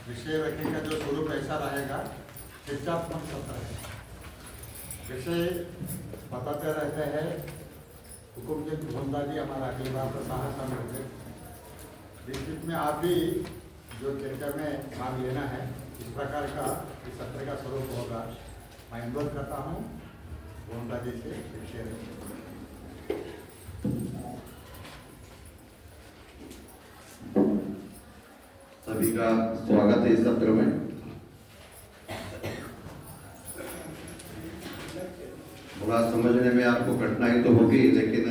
विषय रखने का जो स्वरूप ऐसा रहेगा, चर्चात्मक सत्र है। विषय बताते रहते हैं हुकुमचंद गोंदा जी, हमारा अखिल भारत साहब होंगे। बीच में आप भी जो चर्चा में भाग लेना है, इस प्रकार का इस सत्र का स्वरूप होगा। मैं अनुरोध करता हूँ गोंदा जी से विषय सभी का स्वागत है इस सत्र में। थोड़ा समझने में आपको कठिनाई तो होगी, लेकिन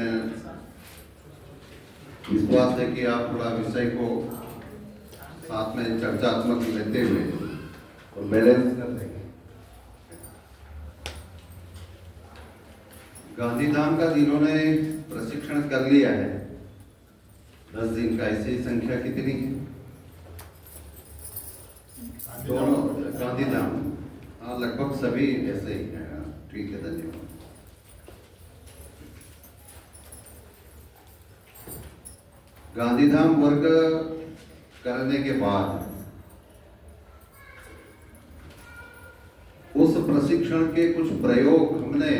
विश्वास है कि आप थोड़ा विषय को साथ में चर्चात्मक लेते हुए और बैलेंस कर देंगे। गांधीधाम का जिन्होंने प्रशिक्षण कर लिया है 10 दिन का, ऐसी संख्या कितनी है? दोनों गांधीधाम, हाँ, लगभग सभी ऐसे ही हैं। ठीक है, धन्यवाद। गांधीधाम वर्ग करने के बाद उस प्रशिक्षण के कुछ प्रयोग हमने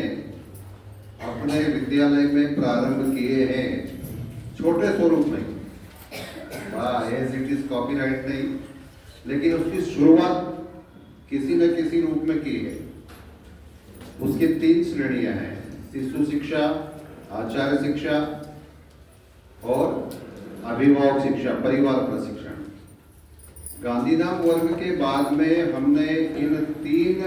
अपने विद्यालय में प्रारंभ किए हैं, छोटे स्वरूप में। एज इट इज कॉपीराइट नहीं, लेकिन उसकी शुरुआत किसी न किसी रूप में की है। उसकी 3 श्रेणियां हैं: शिशु शिक्षा, आचार्य शिक्षा और अभिभावक शिक्षा, परिवार प्रशिक्षण। गांधीधाम वर्ग के बाद में हमने इन 3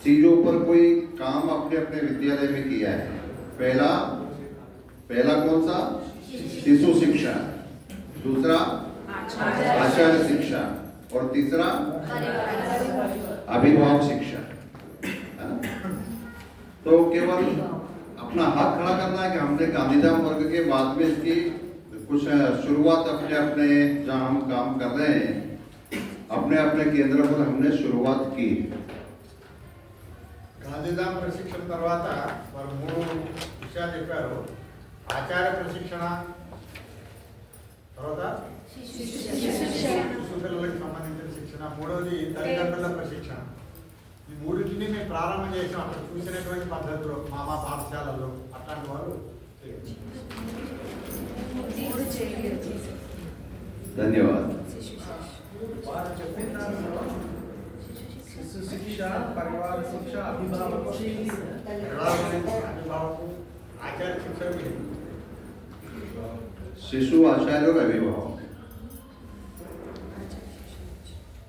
चीजों पर कोई काम अपने अपने विद्यालय में किया है। पहला कौन सा? शिशु शिक्षा, दूसरा आचार्य शिक्षा और तीसरा अभिभावक शिक्षा। तो केवल अपना हाथ खड़ा करना है कि हमने गांधीधाम वर्ग के बाद में इसकी कुछ शुरुआत अपने अपने जहां हम काम कर रहे हैं, अपने अपने केंद्र पर हमने शुरुआत की। గాంధీధామ ప్రశిక్షణ తర్వాత వారు 3 విషయాలు చెప్పారు. ఆచార్య ప్రశిక్షణ, తర్వాత శిశు పిల్లలకు సంబంధించిన శిక్షణ, మూడవది తల్లిదండ్రుల ప్రశిక్షణ. ఈ మూడింటిని మేము ప్రారంభం చేసాం. అక్కడ చూసినటువంటి పద్ధతులు మా పాఠశాలలో అట్లాంటి వారు धन्यवाद। शिशु शिक्षा, परिवार शिक्षा, अभिभावक आचार्य शिक्षा भी है। शिशु, आचार्य और अभिभावक।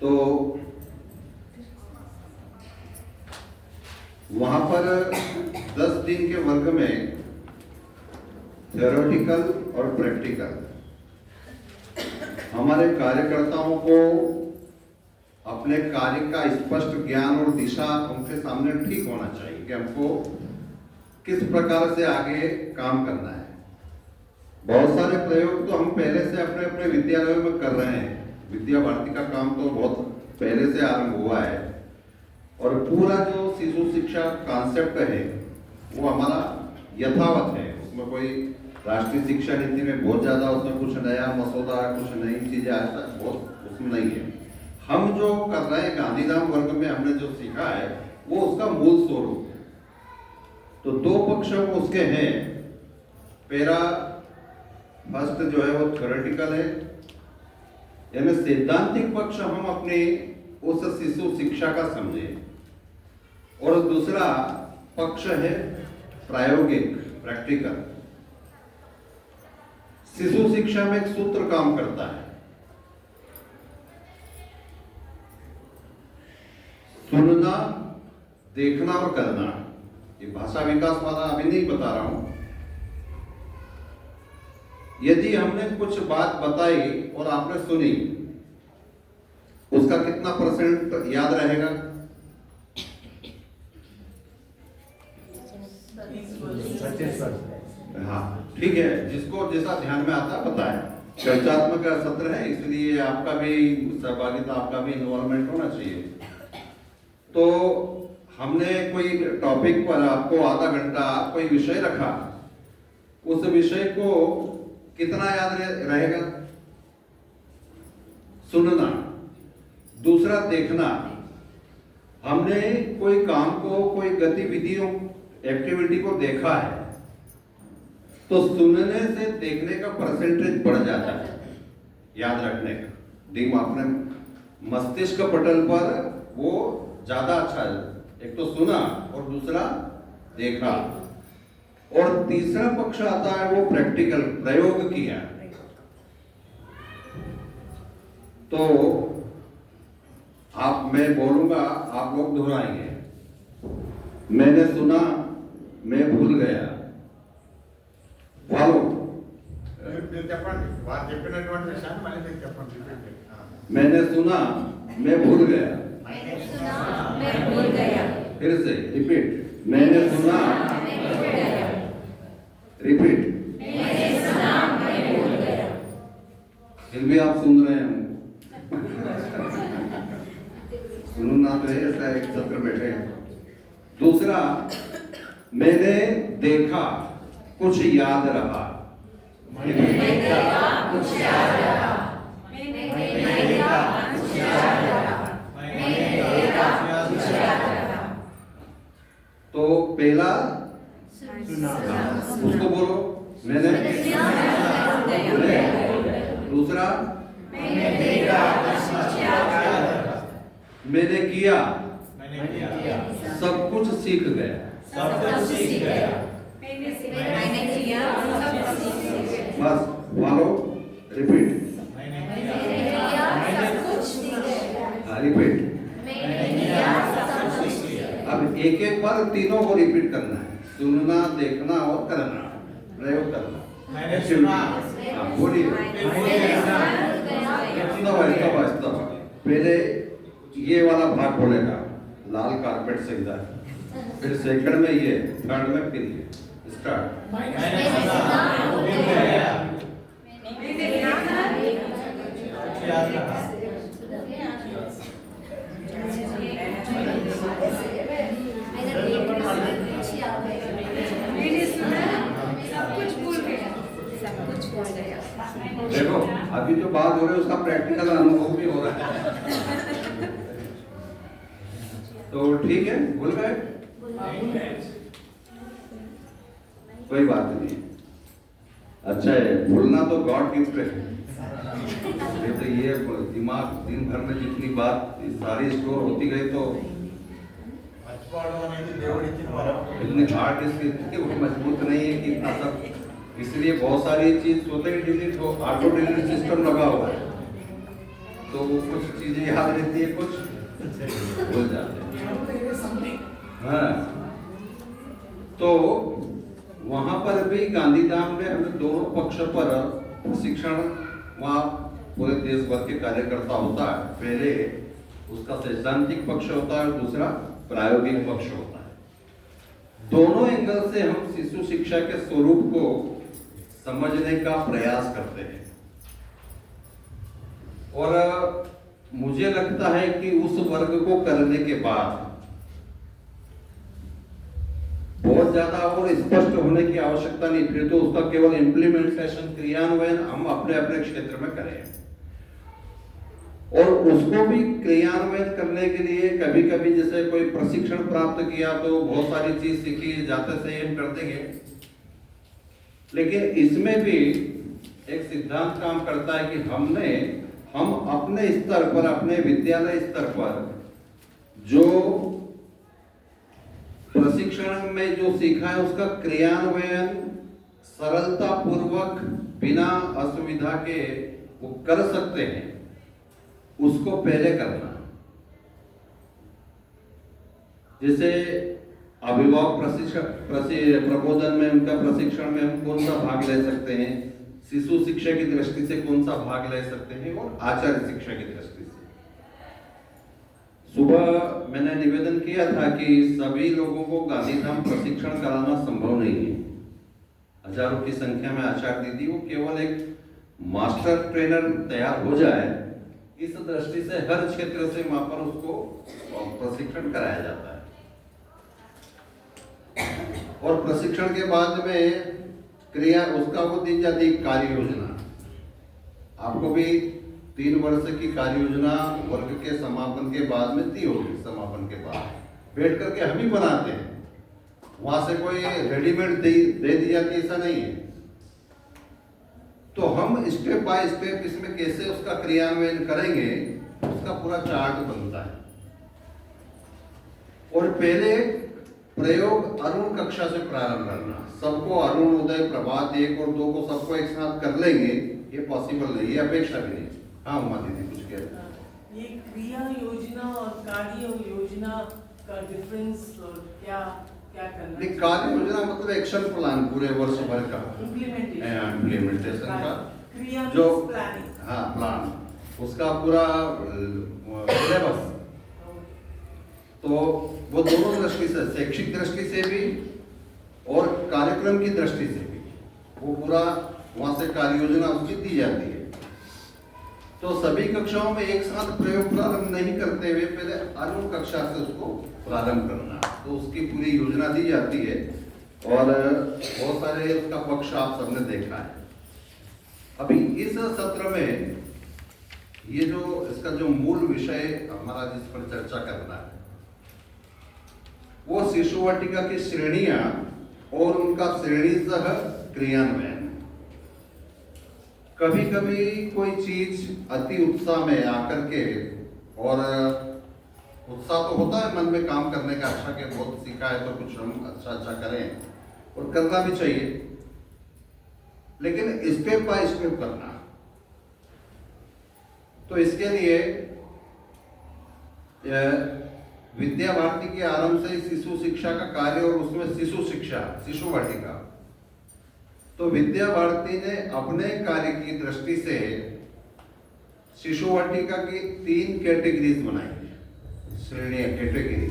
तो वहां पर 10 दिन के वर्ग में थ्योरेटिकल और प्रैक्टिकल हमारे कार्यकर्ताओं को अपने कार्य का स्पष्ट ज्ञान और दिशा उनके सामने ठीक होना चाहिए कि हमको किस प्रकार से आगे काम करना है। बहुत सारे प्रयोग तो हम पहले से अपने अपने विद्यालयों में कर रहे हैं। विद्या भारती का काम तो बहुत पहले से आरंभ हुआ है और पूरा जो शिशु शिक्षा कॉन्सेप्ट है वो हमारा यथावत है। उसमें कोई राष्ट्रीय शिक्षा नीति में बहुत ज्यादा उसमें कुछ नया मसौदा, कुछ नई चीजें आज तक बहुत उसमें नहीं है। हम जो कर रहे हैं गांधीधाम वर्ग में हमने जो सीखा है वो उसका मूल स्वरूप है। तो 2 पक्ष उसके हैं। पहला फर्स्ट जो है वो थ्योरेटिकल है, यानी सैद्धांतिक पक्ष हम अपने उस शिशु शिक्षा का समझे, और दूसरा पक्ष है प्रायोगिक, प्रैक्टिकल। शिशु शिक्षा में एक सूत्र काम करता है, सुनना, देखना और करना। ये भाषा विकास वाला अभी नहीं बता रहा हूं। यदि हमने कुछ बात बताई और आपने सुनी, उसका कितना % याद रहेगा? हाँ, ठीक है, जिसको जैसा ध्यान में आता है बताएं। चर्चात्मक सत्र है, इसलिए आपका भी सहभागिता, आपका भी इन्वॉल्वमेंट होना चाहिए। तो हमने कोई टॉपिक पर आपको आधा घंटा कोई विषय रखा, उस विषय को कितना याद रहेगा? सुनना, दूसरा देखना। हमने कोई काम को, कोई गतिविधियों, एक्टिविटी को देखा है तो सुनने से देखने का परसेंटेज बढ़ जाता है, याद रखने का। दिमाग अपने मस्तिष्क पटल पर वो ज्यादा अच्छा है। एक तो सुना और दूसरा देखा। और तीसरा पक्ष आता है वो प्रैक्टिकल, प्रयोग किया। तो मैं बोलूंगा, आप लोग दोहराएंगे। मैंने सुना, मैं भूल गया। फॉलो। मैंने सुना, मैं भूल गया। फिर से रिपीट। मैंने सुना, रिपीट। फिर भी आप सुन रहे हैं। सुनना तो है, ऐसा एक सत्र बैठे हैं। दूसरा, मैंने देखा, कुछ याद रहा। तो पहला उसको बोलो, मैंने। दूसरा, मैंने किया, सब कुछ सीख गया। बस फॉलो, रिपीट। रिपीट। अब एक एक बार तीनों को रिपीट करना है। सुनना, देखना और करना, प्रयोग करना। बोलिए। पहले ये वाला भाग बोलेगा, लाल कारपेट से इधर, फिर सेकंड में ये, थर्ड में फिर ये। स्टार्ट। देखो, अभी जो बात हो रही है उसका प्रैक्टिकल अनुभव भी हो रहा है। तो ठीक है, भूल गए, कोई बात नहीं। अच्छा है, भूलना तो गॉड गिफ्ट है। तो ये दिमाग दिन भर में जितनी बात सारी स्टोर होती गई तो इतनी हार्ड डिस्क मजबूत नहीं है कि इतना सब। इसलिए बहुत सारी चीज होते ही डिलीट हो, ऑटो डिलीट सिस्टम लगा हुआ है, तो वो कुछ चीजें याद रहती है, कुछ भूल जाते हैं। हाँ, तो वहां पर भी गांधीधाम में हमें दोनों पक्ष पर प्रशिक्षण, वहाँ पूरे देश भर के कार्यकर्ता होता है। पहले उसका सैद्धांतिक पक्ष होता है, दूसरा प्रायोगिक पक्ष होता है। दोनों एंगल से हम शिशु शिक्षा के स्वरूप को समझने का प्रयास करते हैं। और मुझे लगता है कि उस वर्ग को करने के बाद बहुत ज्यादा और स्पष्ट होने की आवश्यकता नहीं, फिर तो उसका केवल इम्प्लीमेंटेशन, क्रियान्वयन हम अपने अपने क्षेत्र में करें। और उसको भी क्रियान्वयन करने के लिए कभी कभी जैसे कोई प्रशिक्षण प्राप्त किया तो बहुत सारी चीज सीखी, जाते से हम कर देंगे। लेकिन इसमें भी एक सिद्धांत काम करता है कि हम अपने स्तर पर, अपने विद्यालय स्तर पर जो प्रशिक्षण में जो सीखा है उसका क्रियान्वयन सरलता पूर्वक बिना असुविधा के वो कर सकते हैं, उसको पहले करना। जैसे अभिभावक प्रबोधन में, उनका प्रशिक्षण में हम कौन सा भाग ले सकते हैं, शिशु शिक्षा की दृष्टि से कौन सा भाग ले सकते हैं, और आचार्य शिक्षा की दृष्टि से। सुबह मैंने निवेदन किया था कि सभी लोगों को गांधीधाम प्रशिक्षण कराना संभव नहीं है। हजारों की संख्या में आचार्य दीदी, वो केवल एक मास्टर ट्रेनर तैयार हो जाए, इस दृष्टि से हर क्षेत्र से वहां पर उसको प्रशिक्षण कराया जाता है। और प्रशिक्षण के बाद में क्रिया, उसका वो दी जाती कार्य योजना। आपको भी 3 वर्ष की कार्य योजना वर्ग के समापन के बाद में दी होगी, समापन के बाद बैठ करके हम ही बनाते हैं, वहां से कोई रेडीमेड दे दी जाती ऐसा नहीं है। तो हम स्टेप बाय स्टेप इसमें कैसे उसका क्रियान्वयन करेंगे उसका पूरा चार्ट बनता है। और पहले प्रयोग अरुण कक्षा से प्रारंभ करना, सबको अरुण, उदय, प्रभात 1 और 2 को सबको एक साथ कर लेंगे, ये पॉसिबल नहीं, ये अपेक्षा भी नहीं। हाँ उमा दीदी कुछ कह रहे। ये क्रिया योजना और कार्य योजना का डिफरेंस और क्या क्या करना नहीं, कार्य योजना मतलब एक्शन प्लान पूरे वर्ष भर का, इम्प्लीमेंटेशन का क्रिया जो प्लानिंग, हाँ प्लान, उसका पूरा सिलेबस। तो वो दोनों दृष्टि से, शैक्षिक दृष्टि से भी और कार्यक्रम की दृष्टि से भी वो पूरा वहां से कार्य योजना उसकी दी जाती है। तो सभी कक्षाओं में एक साथ प्रयोग प्रारंभ नहीं करते हुए पहले अरुण कक्षा से उसको प्रारंभ करना, तो उसकी पूरी योजना दी जाती है और बहुत सारे उसका पक्ष आप सबने देखा है। अभी इस सत्र में ये जो इसका जो मूल विषय हमारा जिस पर चर्चा करना है वो शिशु वाटिका की श्रेणियां और उनका श्रेणीसह क्रियान्वयन। कभी कभी कोई चीज अति उत्साह में आकर के, और उत्साह तो होता है मन में काम करने का, अच्छा के बहुत सीखा है तो कुछ हम अच्छा करें और करना भी चाहिए, लेकिन स्टेप बाय स्टेप करना। तो इसके लिए विद्या भारती के आरंभ से शिशु शिक्षा का कार्य और उसमें शिशु शिक्षा, शिशु वाटिका, तो विद्या भारती ने अपने कार्य की दृष्टि से शिशु वाटिका की 3 कैटेगरीज बनाई है, श्रेणियां, कैटेगरी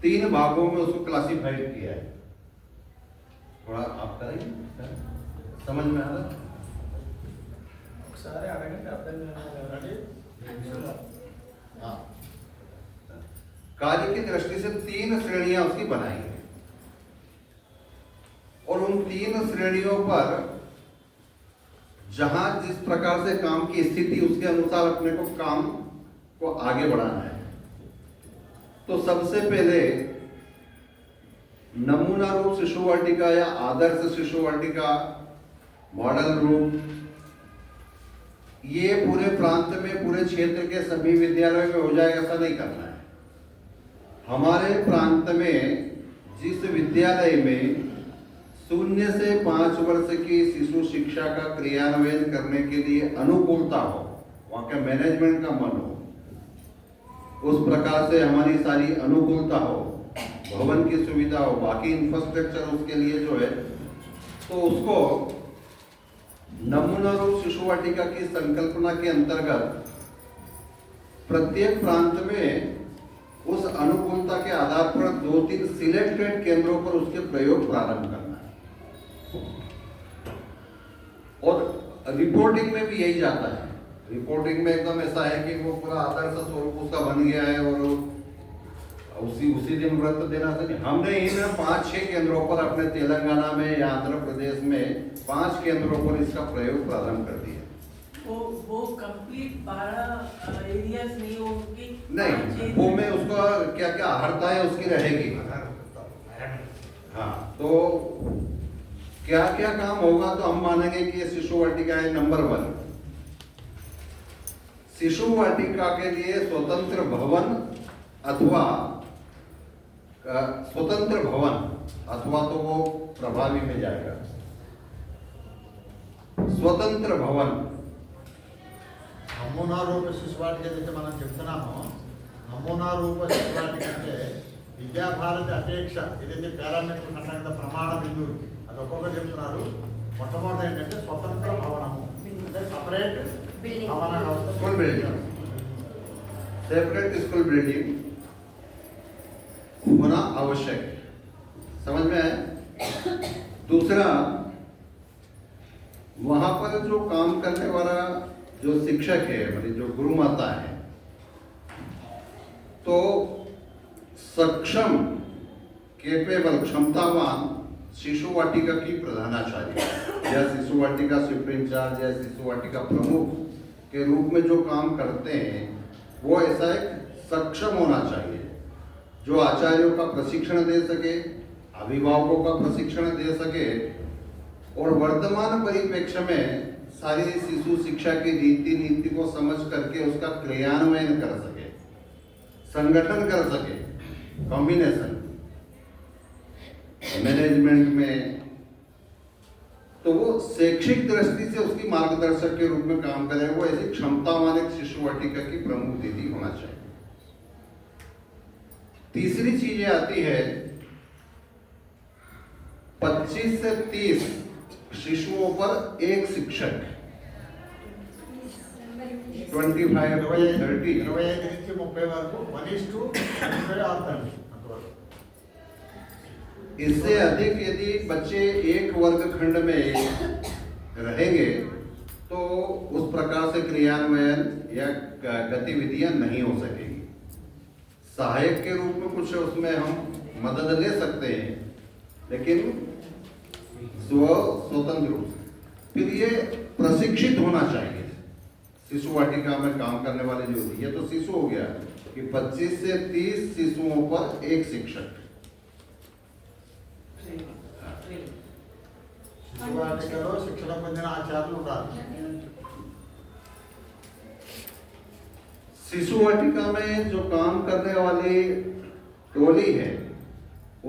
3 भागों में उसको क्लासिफाइड किया है। थोड़ा आप करेंगे, समझ में आ रहा है? सारे अड़गंटे अर्थం हाँ, कार्य की दृष्टि से 3 श्रेणियां उसकी बनाई है और उन 3 श्रेणियों पर जहां जिस प्रकार से काम की स्थिति उसके अनुसार अपने को काम को आगे बढ़ाना है। तो सबसे पहले नमूना रूप शिशु वाटिका या आदर्श शिशु वाटिका, मॉडल रूप, ये पूरे प्रांत में, पूरे क्षेत्र के सभी विद्यालयों में हो जाएगा ऐसा नहीं करना है। हमारे प्रांत में जिस विद्यालय में 0 से 5 वर्ष की शिशु शिक्षा का क्रियान्वयन करने के लिए अनुकूलता हो, वहां के मैनेजमेंट का मन हो, उस प्रकार से हमारी सारी अनुकूलता हो, भवन की सुविधा हो, बाकी इंफ्रास्ट्रक्चर उसके लिए जो है, तो उसको नमूना रूप शिशु वाटिका की संकल्पना के अंतर्गत प्रत्येक प्रांत में उस अनुकूलता के आधार पर 2-3 सिलेक्टेड केंद्रों पर उसके प्रयोग प्रारंभ करना है। और रिपोर्टिंग में भी यही जाता है। रिपोर्टिंग में एकदम ऐसा है कि वो पूरा आदर्श स्वरूप उसका बन गया है और उसी दिन व्रत देना चाहिए। हमने इन 5-6 केंद्रों पर अपने तेलंगाना में या आंध्र प्रदेश में 5 केंद्रों पर इसका प्रयोग प्रारंभ कर दिया। वो कंप्लीट 12 एरियाज नहीं होंगे? नहीं, वो में उसका क्या क्या अहर्ता है उसकी रहेगी। हाँ, तो क्या क्या काम होगा तो हम मानेंगे कि ये शिशु वाटिका है। नंबर 1, शिशु वाटिका के लिए स्वतंत्र भवन अथवा तो वो प्रभावी में जाएगा। स्वतंत्र भवन నమూనా రూప శిశువాటిక ఏదైతే మనం చెప్తున్నామో, నమూనా రూప శిశువాటిక అంటే విద్యాభారతి అపేక్ష ఏదైతే పారామీటర్స్ అంటాం కదా, ప్రమాణ బిందువులు, అది ఒక్కొక్కటి చెప్తున్నారు. మొట్టమొదటి ఏంటంటే స్వతంత్ర భవనము, అంటే సపరేట్ భవన వ్యవస్థ, school building, separate school building होना आवश्यक है। समझ में आया? दूसरा, वहां पर जो काम करने वाला जो शिक्षक है, मतलब जो गुरु माता है, तो सक्षम, केपेबल, क्षमतावान शिशु वाटिका की प्रधानाचार्य या शिशु वाटिका सुपरिंचार्ज या शिशु वाटिका प्रमुख के रूप में जो काम करते हैं वो ऐसा एक सक्षम होना चाहिए जो आचार्यों का प्रशिक्षण दे सके, अभिभावकों का प्रशिक्षण दे सके और वर्तमान परिप्रेक्ष्य में सारी शिशु शिक्षा की रीति नीति को समझ करके उसका क्रियान्वयन कर सके, संगठन कर सके, कॉम्बिनेशन मैनेजमेंट में, तो वो शैक्षिक दृष्टि से उसकी मार्गदर्शक के रूप में काम करे। वो ऐसी क्षमता वाले शिशु वाटिका की प्रमुख दीदी होना चाहिए। तीसरी चीज ये आती है 25 से 30 शिशुओं पर एक शिक्षक, 25 30 25 నుంచి 30 వరకు 1:25 ఆడతారు। इससे अधिक यदि बच्चे एक वर्ग खंड में रहेंगे तो उस प्रकार से क्रियान्वयन या गतिविधियां नहीं हो सकेगी। सहायक के रूप में कुछ उसमें हम मदद ले सकते हैं, लेकिन स्वतंत्र रूप से। फिर ये प्रशिक्षित होना चाहिए। शिशु वाटिका में काम करने वाले जो, ये तो शिशु हो गया कि 25 से 30 शिशुओं पर एक शिक्षक। शिशु वाटिकలో శిక్షణ పొందిన ఆచార్యులు ఉండాలి। शिशु वाटिका में जो काम करने वाली टोली है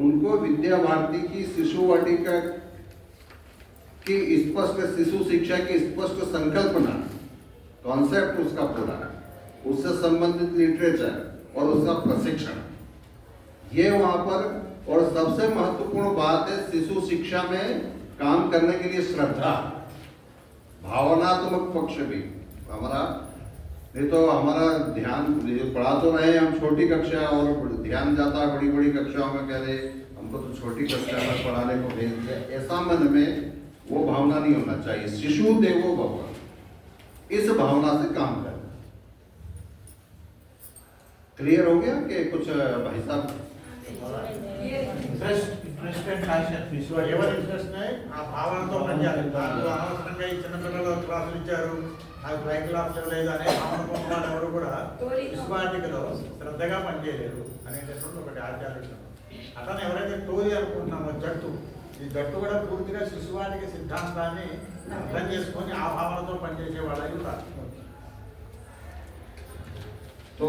उनको विद्या भारती की शिशु वाटिका की स्पष्ट, शिशु शिक्षा की स्पष्ट संकल्पना, कॉन्सेप्ट उसका पूरा, उससे संबंधित लिटरेचर और उसका प्रशिक्षण, ये वहां पर। और सबसे महत्वपूर्ण बात है शिशु शिक्षा में काम करने के लिए श्रद्धा, भावनात्मक पक्ष भी हमारा। नहीं तो हमारा ध्यान पढ़ा तो रहे हम छोटी कक्षा और ध्यान जाता है बड़ी बड़ी कक्षाओं में, कह रहे हमको तो छोटी कक्षा में पढ़ाने को भेज दिया, ऐसा मन में वो भावना नहीं होना चाहिए। शिशु देवो भव, इस भावना से काम करना। क्लियर हो गया कि कुछ भाई साहब ఇంట్రెస్ట్ అండ్ ప్యాషన్ విశ్వాసం ఎవరి ఇంట్రెస్ట్ ఆ భావనతో పనిచేయాలి। దాంట్లో అనవసరంగా ఈ చిన్నపిల్లలు క్లాసులు ఇచ్చారు, నాకు ప్లై క్లాస్ లేదు అనే భావనతో వాళ్ళు ఎవరు కూడా శిశు వాటికలో శ్రద్ధగా పనిచేయలేరు అనేటటువంటి ఒకటి ఆచార్యం। అతను ఎవరైతే టోరీ అనుకుంటున్నామో జట్టు, ఈ జట్టు కూడా పూర్తిగా శిశు వాటిక సిద్ధాంతాన్ని అర్థం చేసుకొని ఆ భావనతో పనిచేసే వాళ్ళకి ఉండాలి। तो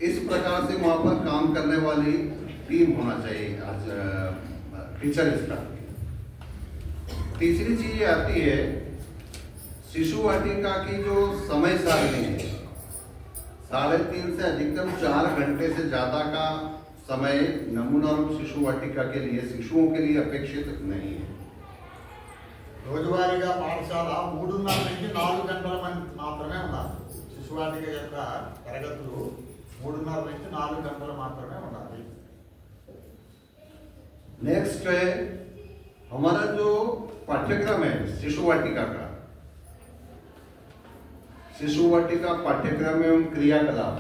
इस प्रकार से वहां पर काम करने वाली टीम होना चाहिए आज टीचर स्टाफ। तीसरी चीज ये आती है शिशु वाटिका की जो समय सारणी है, 3.5 से अधिकतम 4 घंटे से ज्यादा का समय नमूना रूप शिशु वाटिका के लिए, शिशुओं के लिए अपेक्षित नहीं है। రోజువారీగా పాఠశాల 3:30 నుంచి 4 గంటల మాత్రమే ఉండాలి। శిశు వాటిక యొక్క తరగతులు 3:30 నుంచి 4 గంటలు మాత్రమే ఉండాలి। नेक्स्ट है हमारा जो पाठ्यक्रम है शिशु वाटिका का, शिशु वाटिका पाठ्यक्रम एवं क्रियाकलाप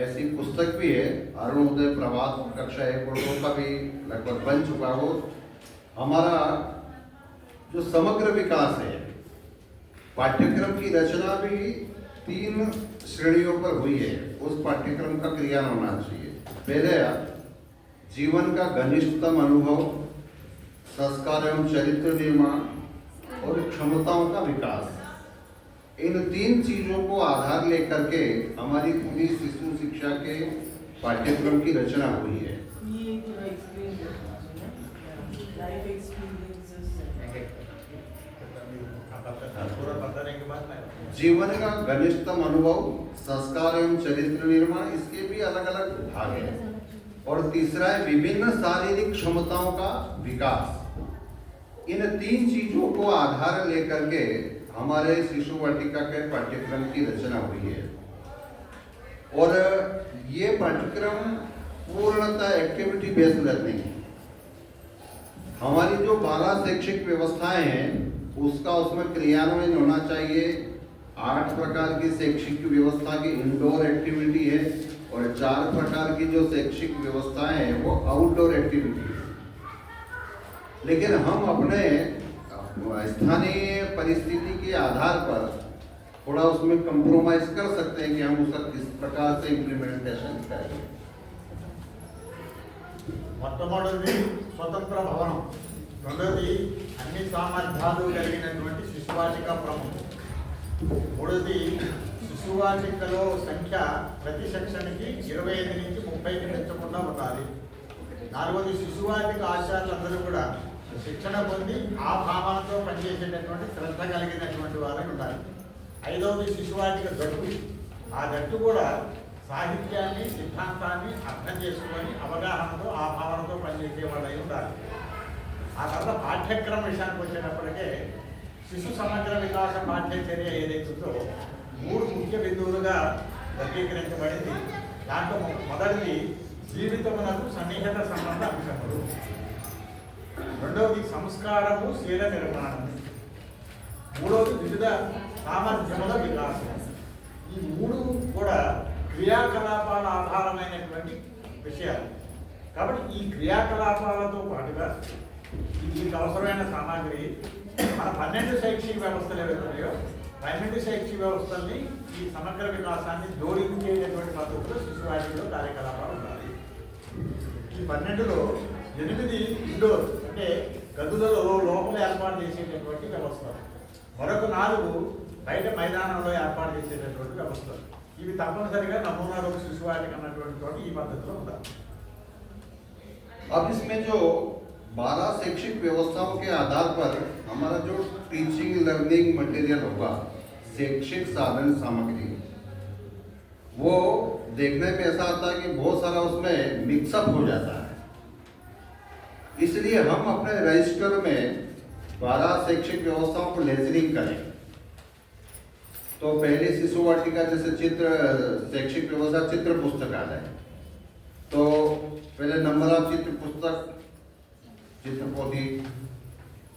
ऐसी पुस्तक भी है। अरुणोदय प्रभात कक्षा 1 और 2 का भी लगभग बन चुका हो। हमारा जो समग्र विकास है, पाठ्यक्रम की रचना भी 3 श्रेणियों पर हुई है। उस पाठ्यक्रम का क्रियान्वयन होना चाहिए। पहले जीवन का घनिष्ठतम अनुभव, संस्कार एवं चरित्र निर्माण और क्षमताओं का विकास, इन 3 चीजों को आधार लेकर के हमारी पूरी शिशु शिक्षा के पाठ्यक्रम की रचना हुई है। ये थोड़ा एक्सप्लेन करना लाइफ एक्सपीरियंसेस। पूरा बताने के बाद मैं जीवन का घनिष्ठतम अनुभव, संस्कार एवं चरित्र निर्माण, इसके भी अलग अलग भाग हैं। और तीसरा है विभिन्न शारीरिक क्षमताओं का विकास। इन 3 चीजों को आधार लेकर के हमारे शिशु वाटिका के पाठ्यक्रम की रचना हुई है। और ये पाठ्यक्रम पूर्णतः एक्टिविटी बेस्ड लर्निंग है। हमारी जो 12 शैक्षिक व्यवस्थाएं हैं उसका उसमें क्रियान्वयन होना चाहिए। 8 प्रकार की शैक्षिक व्यवस्था की इंडोर एक्टिविटी है और 4 प्रकार की जो शैक्षिक व्यवस्थाएं हैं वो आउटडोर एक्टिविटी है। लेकिन हम अपने स्थानीय परिस्थिति के आधार पर थोड़ा उसमें कंप्रोमाइज कर सकते हैं कि हम उसका किस प्रकार से इम्प्लीमेंटेशन करेंगे। మొట్టమొదటిది స్వతంత్ర భవనం, రెండోది అన్ని సామర్థ్యాలు కలిగినటువంటి శిశువాటిక ప్రముఖం, మూడోది శిశువాటికలో సంఖ్య ప్రతి సెక్షన్కి 25 నుంచి 30కి పెంచకుండా ఉండాలి, నాలుగోది శిశువాటిక ఆచార్యులందరూ కూడా శిక్షణ పొంది ఆ భావనతో పనిచేసేటటువంటి శ్రద్ధ కలిగినటువంటి వారై ఉండాలి, ఐదవది శిశువాటిక జట్టు, ఆ జట్టు కూడా సాహిత్యాన్ని సిద్ధాంతాన్ని అర్థం చేసుకొని అవగాహనతో ఆ భావనతో పనిచేసే వాళ్ళై ఉండాలి. ఆ తర్వాత పాఠ్యక్రమం విషయానికి వచ్చేటప్పటికే శిశు సమగ్ర వికాస పాఠ్యచర్య ఏదైతుందో 3 ముఖ్య బిందువులుగా వర్గీకరించబడింది. దాంట్లో మొదటిది జీవితమునకు సన్నిహిత సంబంధ అంశములు, రెండవది సంస్కారము శీల నిర్మాణము, మూడవది వివిధ సామర్థ్యముల వికాసం. ఈ 3 కూడా క్రియాకలాపాల ఆధారమైనటువంటి విషయాలు. కాబట్టి ఈ క్రియాకలాపాలతో పాటుగా దీనికి అవసరమైన సామాగ్రి మన 12 శైక్షిక వ్యవస్థలు ఏవైతున్నాయో 12 శైక్షిక వ్యవస్థల్ని ఈ సమగ్ర వికాసాన్ని జోడించేటటువంటి పద్ధతిలో శిశువాటికలో కార్యకలాపాలు ఉండాలి. ఈ 12లో 8 ఇండోర్ అంటే గదులలో లోపల ఏర్పాటు చేసేటటువంటి వ్యవస్థలు, మరొక 4 బయట మైదానంలో ఏర్పాటు చేసేటటువంటి వ్యవస్థలు. ఇవి తప్పనిసరిగా నమూనా రూప శిశువాటిక అన్నటువంటి చోట ఈ పద్ధతిలో ఉండాలి. अब इसमें जो 12 शैक्षिक व्यवस्थाओं के आधार पर हमारा जो टीचिंग लर्निंग मटेरियल होगा, शैक्षिक साधन सामग्री, वो देखने में ऐसा आता है कि बहुत सारा उसमें मिक्सअप हो जाता है। इसलिए हम अपने रजिस्टर में 12 शैक्षिक व्यवस्थाओं को लेजरिंग करें। तो पहले शिशु वाटिका जैसे चित्र शैक्षिक व्यवस्था चित्र पुस्तकालय, तो पहले नंबर ऑफ चित्र पुस्तक चित्र पोथी,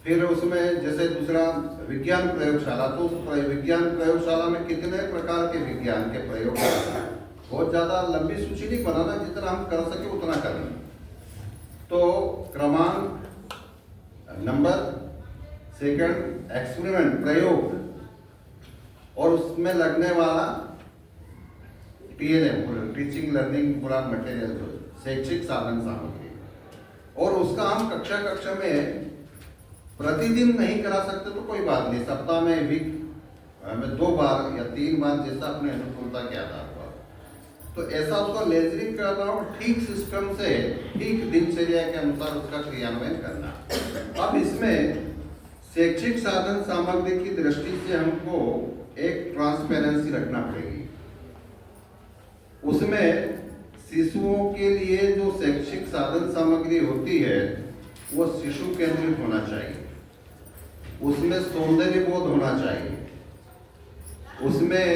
फिर उसमें जैसे दूसरा विज्ञान प्रयोगशाला, तो उस विज्ञान प्रयोगशाला में कितने प्रकार के विज्ञान के प्रयोग, बहुत ज़्यादा लंबी सूची नहीं बनाना, जितना हम कर सके उतना करना। तो क्रमांक, नंबर, सेकंड, एक्सपेरिमेंट प्रयोग, और उसमें लगने वाला TLM टीचिंग लर्निंग पूरा मटेरियल जो शैक्षिक साधन सामग्री, और उसका हम कक्षा में प्रतिदिन नहीं करा सकते तो कोई बात नहीं, सप्ताह में वीक में 2 बार या 3 बार जैसा अपने अनुकूलता के आधार पर, तो ऐसा उसका लेजरिंग करना और ठीक सिस्टम से ठीक दिनचर्या के अनुसार उसका क्रियान्वयन करना। अब इसमें शैक्षिक साधन सामग्री की दृष्टि से हमको एक ट्रांसपेरेंसी रखना पड़ेगी। उसमें शिशुओं के लिए जो शैक्षिक साधन सामग्री होती है वो शिशु केंद्रित होना चाहिए, उसमें सौंदर्य बोध होना चाहिए, उसमें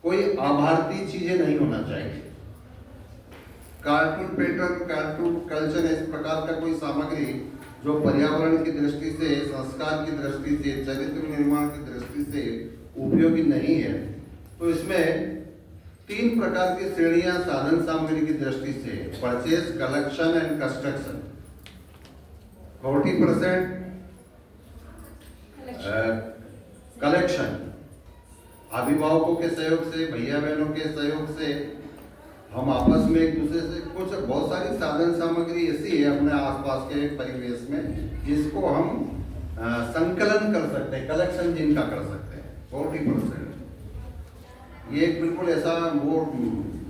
कोई आभारती चीजें नहीं होना चाहिए, कार्टून पैटर्न, कार्टून कल्चर, इस प्रकार का कोई सामग्री जो पर्यावरण की दृष्टि से, संस्कार की दृष्टि से, चरित्र निर्माण की दृष्टि से उपयोगी नहीं है। तो इसमें 3 प्रकार की श्रेणियां साधन सामग्री की दृष्टि से, purchase, collection and construction. 40% collection, अभिभावकों के सहयोग से, भैया बहनों के सहयोग से, हम आपस में एक दूसरे से कुछ बहुत सारी साधन सामग्री ऐसी है अपने आसपास के परिवेश में जिसको हम संकलन कर सकते हैं, कलेक्शन जिनका कर सकते हैं 40%। ये एक बिल्कुल ऐसा वो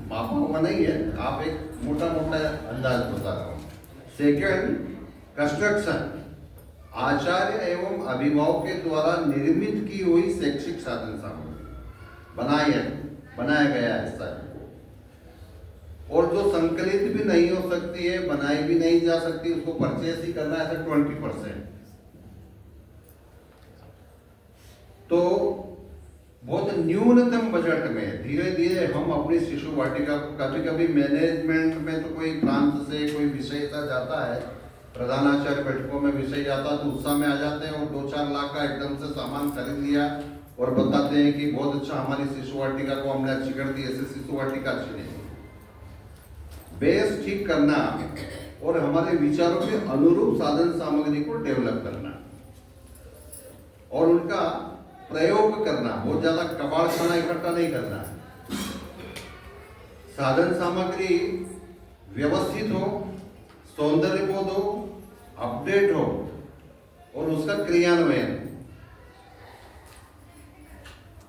मापा हुआ नहीं है, आप एक मोटा मोटा अंदाज बता रहा हूँ। सेकेंड, कंस्ट्रक्शन, आचार्य एवं अभिभावक के द्वारा निर्मित की हुई शैक्षिक साधन सामग्री, बनाया गया है सारी, और जो संकलित भी नहीं हो सकती है, बनाई भी नहीं जा सकती, उसको परचेस ही करना है 20%। तो बहुत न्यूनतम बजट में धीरे धीरे हम अपनी शिशु वाटिका, कभी कभी मैनेजमेंट में तो कोई प्रांत से कोई विषय जाता है, प्रधानाचार्य बैठकों में विषय जाता है तो उत्साह में आ जाते हैं और 2-4 लाख का एकदम से सामान खरीद लिया और बताते हैं कि बहुत अच्छा हमारी शिशु वाटिका को हमने अच्छी कर दी, ऐसे शिशु वाटिका अच्छी नहीं। बेस ठीक करना और हमारे विचारों के अनुरूप साधन सामग्री को डेवलप करना और उनका प्रयोग करना, बहुत ज्यादा कबाड़ खाना इकट्ठा नहीं करना है। साधन सामग्री व्यवस्थित हो, सौंदर्यबोध हो, अपडेट हो और उसका क्रियान्वयन।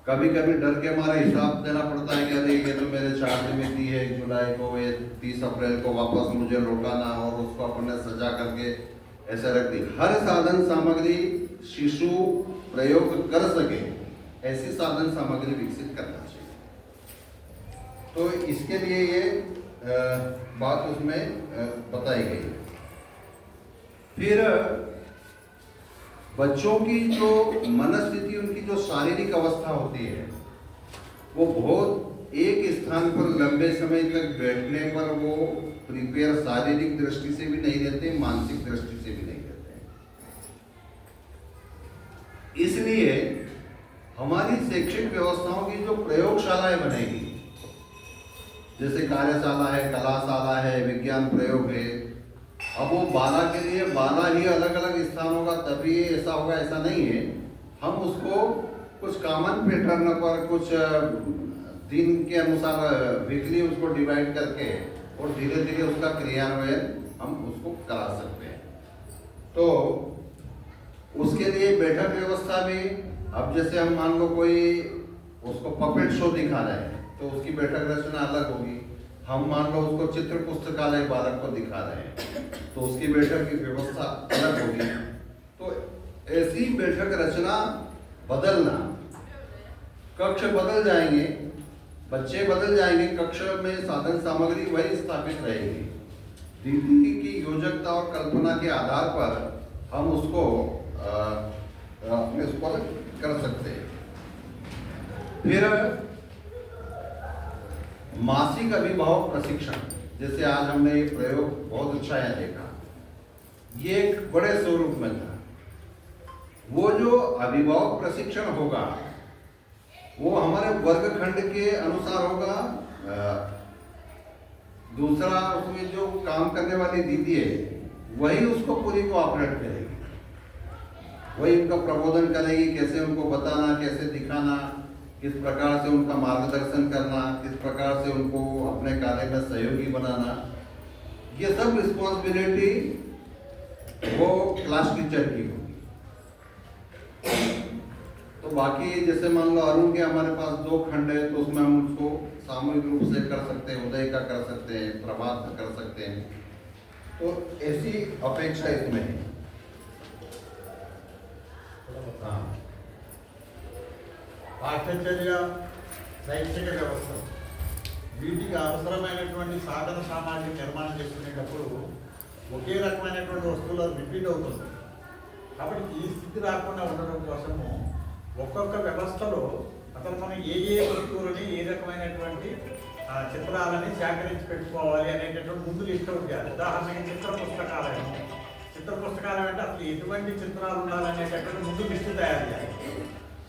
कभी कभी डर के मारे हिसाब देना पड़ता है कि अरे ये तो मेरे चार्ज में दी है 1 जुलाई को, ये 30 अप्रैल को वापस मुझे लौटाना और उसको अपने सजा करके ऐसा रख दी। हर साधन सामग्री शिशु प्रयोग कर सके ऐसी साधन सामग्री विकसित करना चाहिए। तो इसके लिए ये बात उसमें बताई गई। फिर बच्चों की जो मनस्थिति, उनकी जो शारीरिक अवस्था होती है, वो बहुत एक स्थान पर लंबे समय तक बैठने पर वो प्रिपेयर शारीरिक दृष्टि से भी नहीं रहते, मानसिक दृष्टि से भी नहीं रहते। इसलिए हमारी शैक्षिक व्यवस्थाओं की जो प्रयोगशालाएं बनेगी, जैसे कार्यशाला है, कलाशाला है, विज्ञान प्रयोग है, अब वो 12 के लिए 12 ही अलग अलग स्थान होगा तभी ऐसा होगा, ऐसा नहीं है। हम उसको कुछ कॉमन पैटर्न पर, कुछ दिन के अनुसार वीकली उसको डिवाइड करके और धीरे धीरे उसका क्रियान्वयन हम उसको करा सकते हैं। तो उसके लिए बैठक व्यवस्था भी, अब जैसे हम मान लो कोई उसको पपेट शो दिखा रहे हैं तो उसकी बैठक रचना अलग होगी। हम मान लो उसको चित्र पुस्तकालय बालक को दिखा रहे हैं तो उसकी बैठक की व्यवस्था अलग होगी। तो ऐसी बैठक रचना बदलना, कक्ष बदल जाएंगे, बच्चे बदल जाएंगे, कक्ष में साधन सामग्री वही स्थापित रहेगी। दीदी की योजकता और कल्पना के आधार पर हम उसको अपने उस पर कर सकते हैं। फिर मासिक अभिभावक प्रशिक्षण, जैसे आज हमने ये प्रयोग बहुत अच्छा है देखा, ये एक बड़े स्वरूप में था। वो जो अभिभावक प्रशिक्षण होगा वो हमारे वर्गखंड के अनुसार होगा। दूसरा, उसमें जो काम करने वाली दीदी है वही उसको पूरी कोऑपरेट करेगी, वही उनका प्रबोधन करेगी, कैसे उनको बताना, कैसे दिखाना, किस प्रकार से उनका मार्गदर्शन करना, किस प्रकार से उनको अपने कार्य में सहयोगी बनाना, ये सब रिस्पॉन्सिबिलिटी वो क्लास टीचर की होगी। तो बाकी जैसे मान लो अरुण के हमारे पास 2 खंड है तो उसमें हम उसको सामूहिक रूप से कर सकते हैं, उदय का कर सकते हैं, प्रभात का कर सकते हैं। तो ऐसी अपेक्षा इसमें है। हाँ, పాఠ్యచర్య శైక్షిక వ్యవస్థ వీటికి అవసరమైనటువంటి సాధన సామాగ్రి నిర్మాణం చేసుకునేటప్పుడు ఒకే రకమైనటువంటి వస్తువులు రిపీట్ అవుతుంది. కాబట్టి ఈ స్థితి రాకుండా ఉండడం కోసము ఒక్కొక్క వ్యవస్థలో అసలు మనం ఏ వస్తువులని, ఏ రకమైనటువంటి చిత్రాలని సేకరించి పెట్టుకోవాలి అనేటటువంటి ముందు లిస్ట్ అవుట్ చేయాలి. ఉదాహరణకి చిత్ర పుస్తకాలయం అంటే అసలు ఎటువంటి చిత్రాలు ఉండాలనేటటువంటి ముందు లిస్టు తయారు చేయాలి.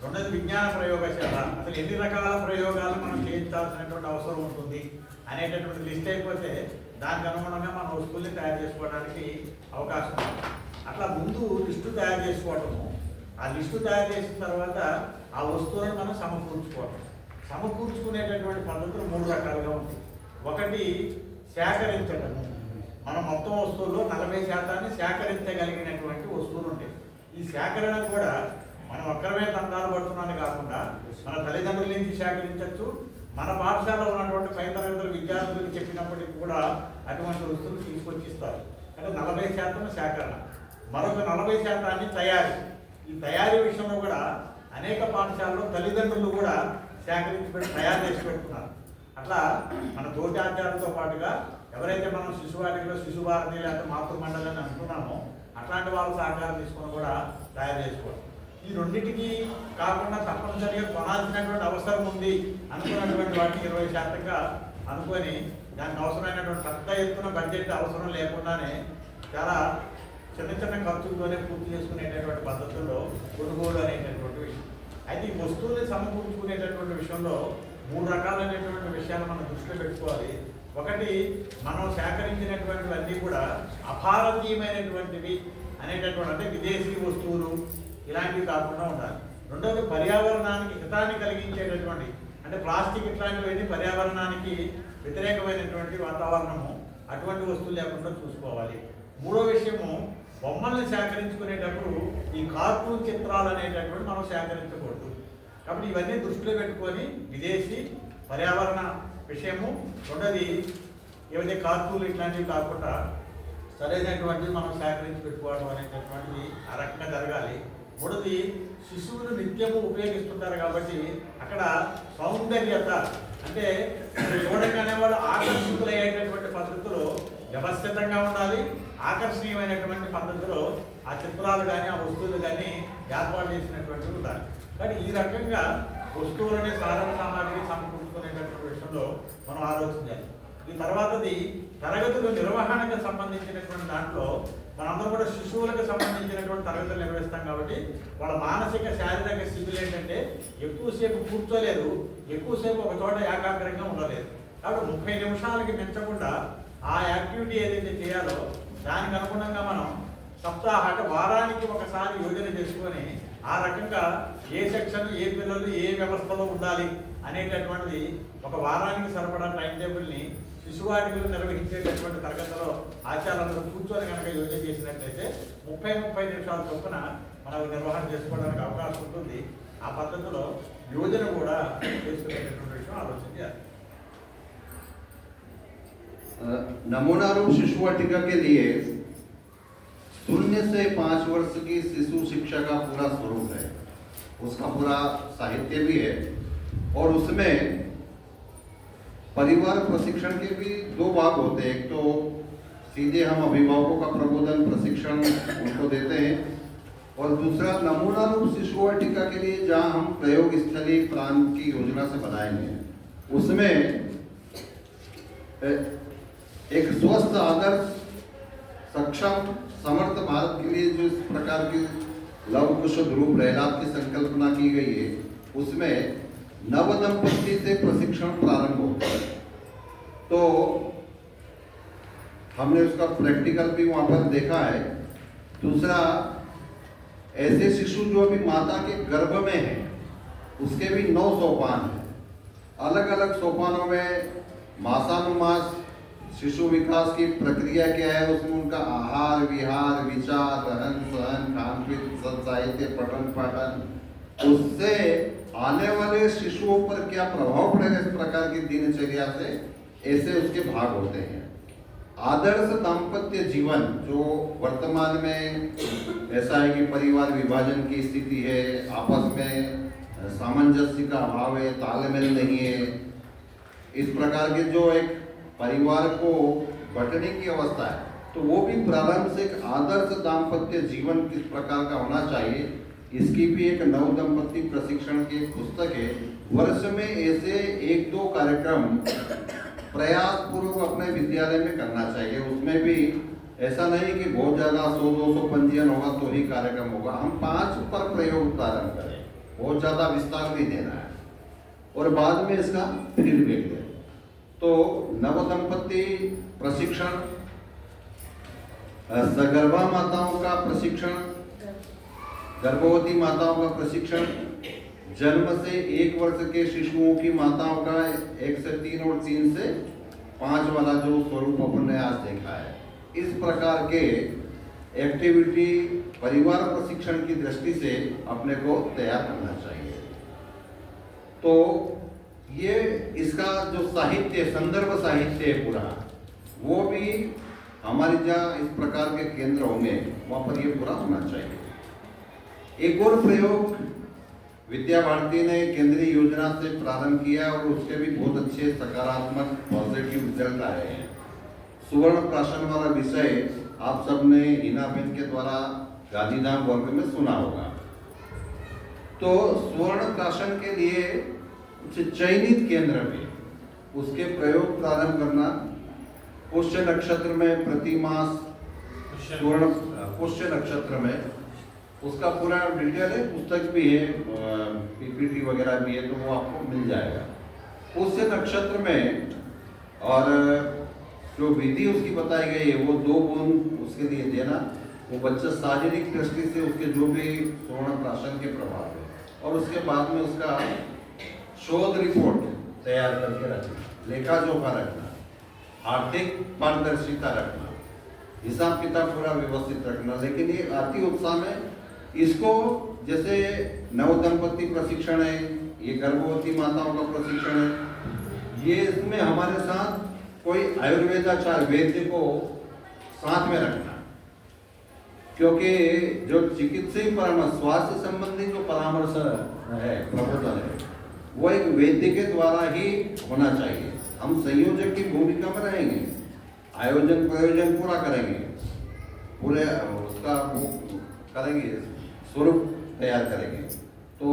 రెండోది విజ్ఞాన ప్రయోగశాల, అసలు ఎన్ని రకాల ప్రయోగాలు మనం చేయించాల్సినటువంటి అవసరం ఉంటుంది అనేటటువంటి లిస్ట్ అయిపోతే దానికి అనుగుణంగా మనం వస్తువుల్ని తయారు చేసుకోవడానికి అవకాశం ఉంది. అట్లా ముందు లిస్టు తయారు చేసుకోవటము, ఆ లిస్టు తయారు చేసిన తర్వాత ఆ వస్తువులను మనం సమకూర్చుకోవటం. సమకూర్చుకునేటటువంటి పద్ధతులు 3 రకాలుగా ఉంటాయి. ఒకటి సేకరించటము, మనం మొత్తం వస్తువుల్లో 40% సేకరించగలిగినటువంటి వస్తువులు ఉంటాయి. ఈ సేకరణ కూడా మనం ఒక్కరమే తండాలు పడుతున్నాను కాకుండా మన తల్లిదండ్రుల నుంచి సేకరించవచ్చు, మన పాఠశాలలో ఉన్నటువంటి పై తరగతుల విద్యార్థులకు చెప్పినప్పటికీ కూడా అటువంటి వస్తువులు తీసుకొచ్చి ఇస్తారు. అంటే 40% సేకరణ, మరొక 40% తయారీ. ఈ తయారీ విషయంలో కూడా అనేక పాఠశాలలో తల్లిదండ్రులు కూడా సేకరించి తయారు చేసి పెడుతున్నారు. అట్లా మన తోటి ఆచారాలతో పాటుగా ఎవరైతే మనం శిశువాటిలో శిశుభారతి లేకపోతే మాతృమండలి అని అంటున్నామో అట్లాంటి వాళ్ళ సహకారం తీసుకొని కూడా తయారు చేసుకోవాలి. ఈ రెండింటికి కాకుండా తప్పనిసరిగా కొనాల్సినటువంటి అవసరం ఉంది అనుకున్నటువంటి వాటిని 20%గా అనుకొని దానికి అవసరమైనటువంటి పెద్ద ఎత్తున బడ్జెట్ అవసరం లేకుండానే చాలా చిన్న చిన్న ఖర్చులతోనే పూర్తి చేసుకునేటటువంటి పద్ధతుల్లో కొనుగోలు అనేటటువంటి విషయం. అయితే ఈ వస్తువుల్ని సమకూర్చుకునేటటువంటి విషయంలో 3 రకాలైనటువంటి విషయాలు మనం దృష్టిలో పెట్టుకోవాలి. ఒకటి మనం సేకరించినటువంటివన్నీ కూడా అభారతీయమైనటువంటివి అనేటటువంటి, అంటే విదేశీ వస్తువులు ఇలాంటివి కాకుండా ఉండాలి. రెండవది పర్యావరణానికి హితాన్ని కలిగించేటటువంటి, అంటే ప్లాస్టిక్ ఇట్లాంటివన్నీ పర్యావరణానికి వ్యతిరేకమైనటువంటి వాతావరణము, అటువంటి వస్తువులు లేకుండా చూసుకోవాలి. మూడో విషయము, బొమ్మల్ని సేకరించుకునేటప్పుడు ఈ కార్టూన్ చిత్రాలు అనేటటువంటి మనం సేకరించకూడదు. కాబట్టి ఇవన్నీ దృష్టిలో పెట్టుకొని విదేశీ పర్యావరణ విషయము, రెండోది ఏవైతే కార్టూన్లు ఇట్లాంటివి కాకుండా సరైనటువంటివి మనం సేకరించి పెట్టుకోవడం అనేటటువంటిది ఆ రకంగా జరగాలి. మూడోది, శిశువులు నిత్యము ఉపయోగిస్తుంటారు కాబట్టి అక్కడ సౌందర్యత, అంటే చూడగానే వాళ్ళు ఆకర్షితులయ్యేటటువంటి పద్ధతిలో వ్యవస్థితంగా ఉండాలి. ఆకర్షణీయమైనటువంటి పద్ధతిలో ఆ చిత్రాలు కానీ ఆ వస్తువులు కానీ ఏర్పాటు చేసినటువంటివి ఉండాలి. కానీ ఈ రకంగా వస్తువులని సాధన సామాగ్రి సమకూర్చుకునేటటువంటి విషయంలో మనం ఆలోచించాలి. ఈ తర్వాతది తరగతుల నిర్వహణకు సంబంధించినటువంటి దాంట్లో మనందరం కూడా శిశువులకు సంబంధించినటువంటి తరగతులు నిర్వహిస్తాం కాబట్టి వాళ్ళ మానసిక శారీరక స్థితులు ఏంటంటే ఎక్కువసేపు కూర్చోలేదు, ఎక్కువసేపు ఒక చోట ఏకాగ్రంగా ఉండలేదు. కాబట్టి 30 నిమిషాలకి మించకుండా ఆ యాక్టివిటీ ఏదైతే చేయాలో దానికి అనుగుణంగా మనం అంటే వారానికి ఒకసారి యోజన చేసుకొని ఆ రకంగా ఏ సెక్షన్, ఏ పిల్లలు ఏ వ్యవస్థలో ఉండాలి అనేటటువంటిది ఒక వారానికి సరిపడా టైం టేబుల్ని శిశువాటికలు నిర్వహించేటటువంటి తరగతిలో ఆచారాలను కూర్చొని కనుక యోజన చేసినట్లయితే 30 నిమిషాల చొప్పున మనం నిర్వహణ చేసుకోవడానికి అవకాశం ఉంటుంది. ఆ పద్ధతిలో యోజన కూడా చేసుకునేటటువంటి విషయం ఆలోచించాలి. नमूना रूप शिशु वाटिका के लिए 0 से 5 वर्ष की शिशु शिक्षा का पूरा स्वरूप है, उसका पूरा साहित्य भी है और उसमें परिवार प्रशिक्षण के भी 2 भाग होते हैं। एक तो सीधे हम अभिभावकों का प्रबोधन प्रशिक्षण उनको देते हैं और दूसरा नमूना रूप शिशु वाटिका के लिए जहाँ हम प्रयोग स्थली प्लान की योजना से बनाएंगे, उसमें एक स्वस्थ आदर्श सक्षम समर्थ भारत के लिए जो इस प्रकार की लव कुश ध्रुव प्रहलाद की संकल्पना की गई है, उसमें नव दंपति से प्रशिक्षण प्रारंभ होता है। तो हमने उसका प्रैक्टिकल भी वहां पर देखा है। दूसरा, ऐसे शिशु जो अभी माता के गर्भ में है उसके भी 9 सोपान हैं। अलग अलग सोपानों में मासानुमास शिशु विकास की प्रक्रिया क्या है, उसमें उनका आहार विहार विचार रहन सहन खान पीन साहित्य पठन पाठन, उससे आने वाले शिशुओं पर क्या प्रभाव पड़ेगा इस प्रकार की दिनचर्या से, ऐसे उसके भाग होते हैं। आदर्श दाम्पत्य जीवन जो वर्तमान में ऐसा है कि परिवार विभाजन की स्थिति है, आपस में सामंजस्य का अभाव है, तालमेल नहीं है, इस प्रकार के जो एक परिवार को बंटने की अवस्था है, तो वो भी प्रारंभ से एक आदर्श दाम्पत्य जीवन किस प्रकार का होना चाहिए, इसकी भी एक नव दंपति प्रशिक्षण की पुस्तक है। वर्ष में ऐसे 1-2 कार्यक्रम प्रयास पूर्वक अपने विद्यालय में करना चाहिए। उसमें भी ऐसा नहीं कि बहुत ज्यादा 100-200 पंजीयन होगा तो ही कार्यक्रम होगा। हम 5 पर प्रयोग प्रारंभ करें, बहुत ज्यादा विस्तार नहीं देना है और बाद में इसका फीडबैक दें। तो नव दंपति प्रशिक्षण, सगर्भा माताओं का प्रशिक्षण, गर्भवती माताओं का प्रशिक्षण, जन्म से 1 वर्ष के शिशुओं की माताओं का 1 से 3 और 3 से 5 वाला जो स्वरूप अपन ने आज देखा है, इस प्रकार के एक्टिविटी परिवार प्रशिक्षण की दृष्टि से अपने को तैयार करना चाहिए। तो ये इसका जो साहित्य संदर्भ साहित्य है पूरा, वो भी हमारे जहाँ इस प्रकार के केंद्र होंगे वहाँ पर ये पूरा होना चाहिए। एक और प्रयोग विद्या भारती ने केंद्रीय योजना से प्रारंभ किया और उसके भी बहुत अच्छे सकारात्मक पॉजिटिव रिजल्ट आए हैं। सुवर्ण प्राशन वाला विषय आप सबने हिना बेन के द्वारा गांधीधाम वर्ग में सुना होगा। तो स्वर्ण प्राशन के लिए चयनित केंद्र में उसके प्रयोग प्रारंभ करना, पुष्य नक्षत्र में प्रतिमास स्वर्ण पुष्य नक्षत्र में उसका पूरा डिटेल है, पुस्तक भी है, पीपीटी वगैरह भी है, तो वो आपको मिल जाएगा। पुष्य नक्षत्र में और जो विधि उसकी बताई गई है वो 2 गुण उसके लिए देना, वो बच्चा शारीरिक दृष्टि से उसके जो भी पूर्ण प्राशन के प्रभाव है, और उसके बाद में उसका शोध रिपोर्ट तैयार करके रखना, लेखा जोखा रखना, आर्थिक पारदर्शिता रखना, हिसाब किताब पूरा व्यवस्थित रखना। लेकिन ये अति उत्साह में इसको, जैसे नव दंपति प्रशिक्षण है, ये गर्भवती माताओं का प्रशिक्षण है, ये इसमें हमारे साथ कोई आयुर्वेदाचार्य वैद्य को साथ में रखना, क्योंकि जो चिकित्सीय परामर्श, स्वास्थ्य संबंधी जो परामर्श है, प्रबोधन है, वो एक वैद्य के द्वारा ही होना चाहिए। हम संयोजक की भूमिका में रहेंगे, आयोजन प्रयोजन पूरा करेंगे, पूरे उसका वो करेंगे, स्वरूप तैयार करेंगे। तो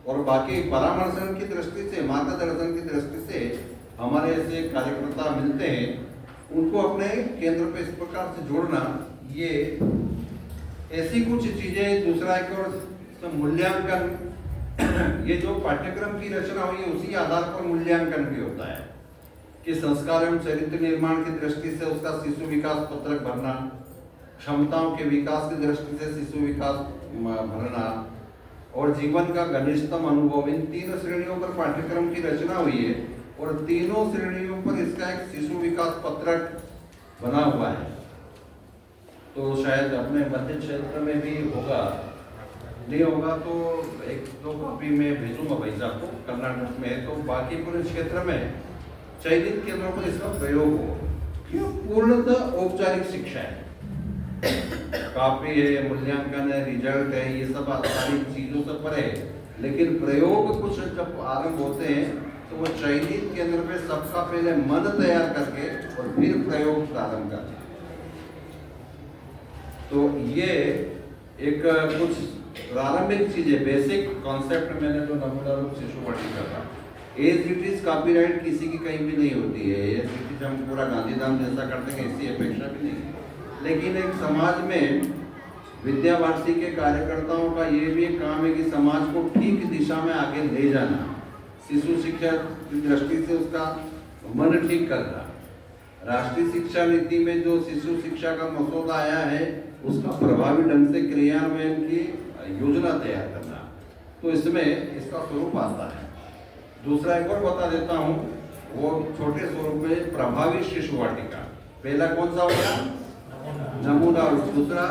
और बाकी परामर्शन की दृष्टि से, मार्गदर्शन की दृष्टि से हमारे ऐसे कार्यकर्ता मिलते हैं, उनको अपने केंद्र पे इस प्रकार से जोड़ना, ये ऐसी कुछ चीजें। दूसरा एक और मूल्यांकन, ये जो पाठ्यक्रम की रचना हुई है उसी आधार पर मूल्यांकन भी होता है कि संस्कार एवं चरित्र निर्माण की दृष्टि से उसका शिशु विकास पत्रक भरना, क्षमताओं के विकास की दृष्टि से शिशु विकास भरना, और जीवन का घनिष्ठतम अनुभव, इन 3 श्रेणियों पर पाठ्यक्रम की रचना हुई है, और तीनों श्रेणियों पर इसका एक शिशु विकास पत्रक बना हुआ है। तो शायद अपने मध्य क्षेत्र में भी होगा, नहीं होगा तो 1-2 कॉपी में भेजूंगा भाई साहब को, कर्नाटक में है तो बाकी पूरे क्षेत्र में चयनित केंद्रों पर इसका प्रयोग हो। ये पूर्णतः औपचारिक शिक्षा है, कॉपी है, मूल्यांकन है, रिजल्ट है, ये सब सारी चीजों से परे है, लेकिन प्रयोग कुछ जब आरंभ होते हैं तो वो चयनित केंद्र पे सबका पहले मन तैयार करके और फिर प्रयोग प्रारंभ करते हैं। तो ये एक कुछ प्रारंभिक चीजें, बेसिक कॉन्सेप्ट मैंने जो नमूना रूप शिशु वाटिका का, एज इट इज कॉपीराइट किसी की कहीं भी नहीं होती है, एज इट इज हम पूरा गांधीधाम जैसा करते हैं, ऐसी अपेक्षा भी नहीं है। लेकिन एक समाज में विद्या भारती के कार्यकर्ताओं का ये भी एक काम है कि समाज को ठीक दिशा में आगे ले जाना, शिशु शिक्षा की दृष्टि से उसका मन ठीक करना। राष्ट्रीय शिक्षा नीति में जो शिशु शिक्षा का मसौदा आया है उसका प्रभावी ढंग से क्रियान्वयन की योजना तैयार करना, तो इसमें इसका स्वरूप आता है। दूसरा एक और बता देता हूँ, वो छोटे स्वरूप में प्रभावी शिशु वाटिका। पहला कौन सा होगा? नमूना रूप। दूसरा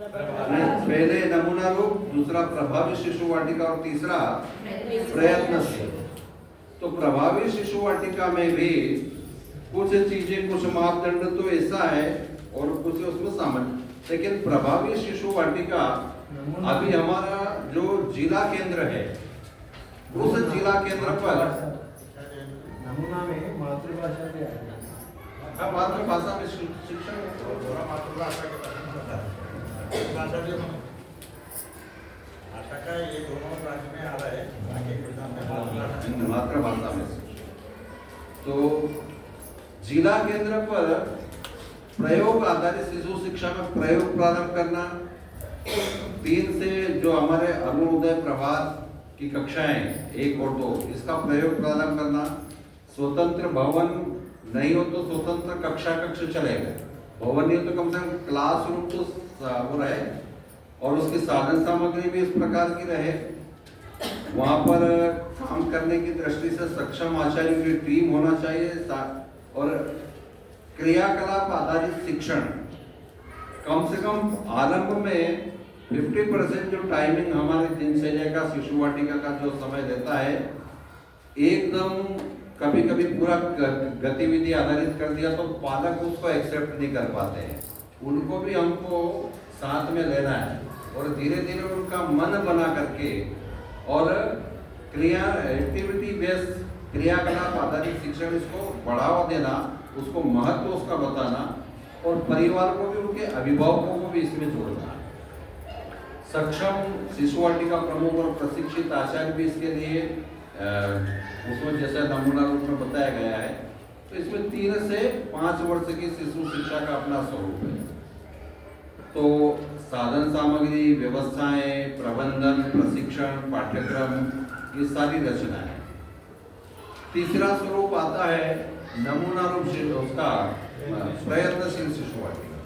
पहले नमूना रूप, दूसरा प्रभावी शिशु वाटिका, और तीसरा प्रयत्नशील। तो प्रभावी शिशु वाटिका में भी कुछ चीजें, कुछ मापदंड तो ऐसा है और कुछ उसमें सामान्य, लेकिन प्रभावी शिशु वाटिका अभी हमारा जो जिला केंद्र है, उस जिला केंद्र पर नमूना में मातृभाषा भी आएगा। मातृभाषा में शिक्षण, मातृभाषा के भाषा भी भाषा का ये दोनों राज्य में आ रहा है, मातृभाषा में। तो जिला केंद्र पर प्रयोग आधारित शिशु शिक्षा में प्रयोग प्रारंभ करना, 3 से जो हमारे अरुणोदय प्रभात की कक्षाएं 1 और 2, इसका प्रयोग प्रारंभ करना। स्वतंत्र भवन नहीं हो तो स्वतंत्र कक्ष चलेगा, भवन नहीं हो तो कम से कम क्लासरूम तो वो रहे, और उसकी साधन सामग्री भी इस प्रकार की रहे। वहां पर काम करने की दृष्टि से सक्षम आचार्यों की टीम होना चाहिए, और क्रियाकलाप आधारित शिक्षण, कम से कम आरंभ में 50% जो टाइमिंग हमारे दिनचर्या का शिशु वाटिका का जो समय देता है, एकदम कभी कभी पूरा गतिविधि आधारित कर दिया तो पालक उसको एक्सेप्ट नहीं कर पाते हैं। उनको भी हमको साथ में लेना है और धीरे धीरे उनका मन बना करके और एक्टिविटी बेस्ड क्रियाकलाप आधारित शिक्षण, इसको बढ़ावा देना, उसको महत्व उसका बताना, और परिवार को भी, उनके अभिभावकों को भी इसमें जोड़ना। सक्षम शिशु वाटिका प्रमुख और प्रशिक्षित आचार्य भी इसके लिए उसमें जैसे नमूना रूप में बताया गया है। तो इसमें 3 से 5 वर्ष की शिशु शिक्षा का अपना स्वरूप है। तो साधन सामग्री, व्यवस्थाएं, प्रबंधन, प्रशिक्षण, पाठ्यक्रम, ये सारी रचना है। तीसरा स्वरूप आता है नमूना रूप उसका प्रयत्नशील शिशु वाटिका।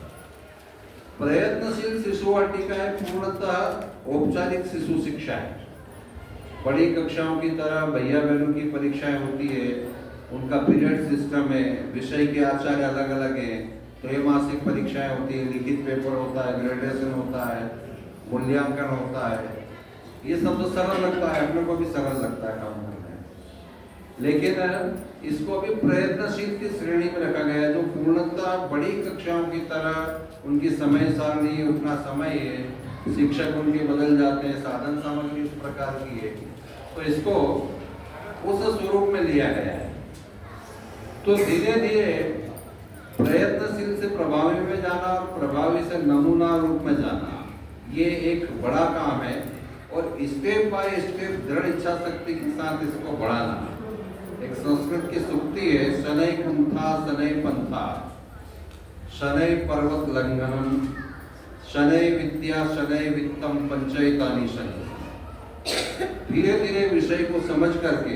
प्रयत्नशील शिशु वाटिका है पूर्णतः औपचारिक शिशु शिक्षा है। बड़ी कक्षाओं की तरह भैया बहनों की परीक्षाएं होती है, उनका पीरियड सिस्टम है, विषय के आचार्य अलग अलग हैं, त्रैमासिक परीक्षाएं होती है, लिखित पेपर होता है, ग्रेजुएशन होता है, मूल्यांकन होता है। ये सब तो सरल लगता है, अपने को भी सरल लगता है काम करना है, लेकिन इसको भी प्रयत्नशील की श्रेणी में रखा गया है, जो पूर्णतः बड़ी कक्षाओं की तरह उनकी समय सारणी उतना समय है, शिक्षक उनके बदल जाते हैं, साधन सामग्री उस प्रकार की है, तो इसको उस स्वरूप में लिया गया है। तो धीरे धीरे प्रयत्नशील से प्रभावी में जाना और प्रभावी से नमूना रूप में जाना, ये एक बड़ा काम है। और स्टेप बाय स्टेप दृढ़ इच्छा शक्ति के साथ इसको बढ़ाना। एक संस्कृत की सूक्ति है, शनै कुंथा शनै पंथा शनै पर्वत लंघनम शनै विद्या शनै वित्तम पंचैतानि शनै। धीरे धीरे विषय को समझ करके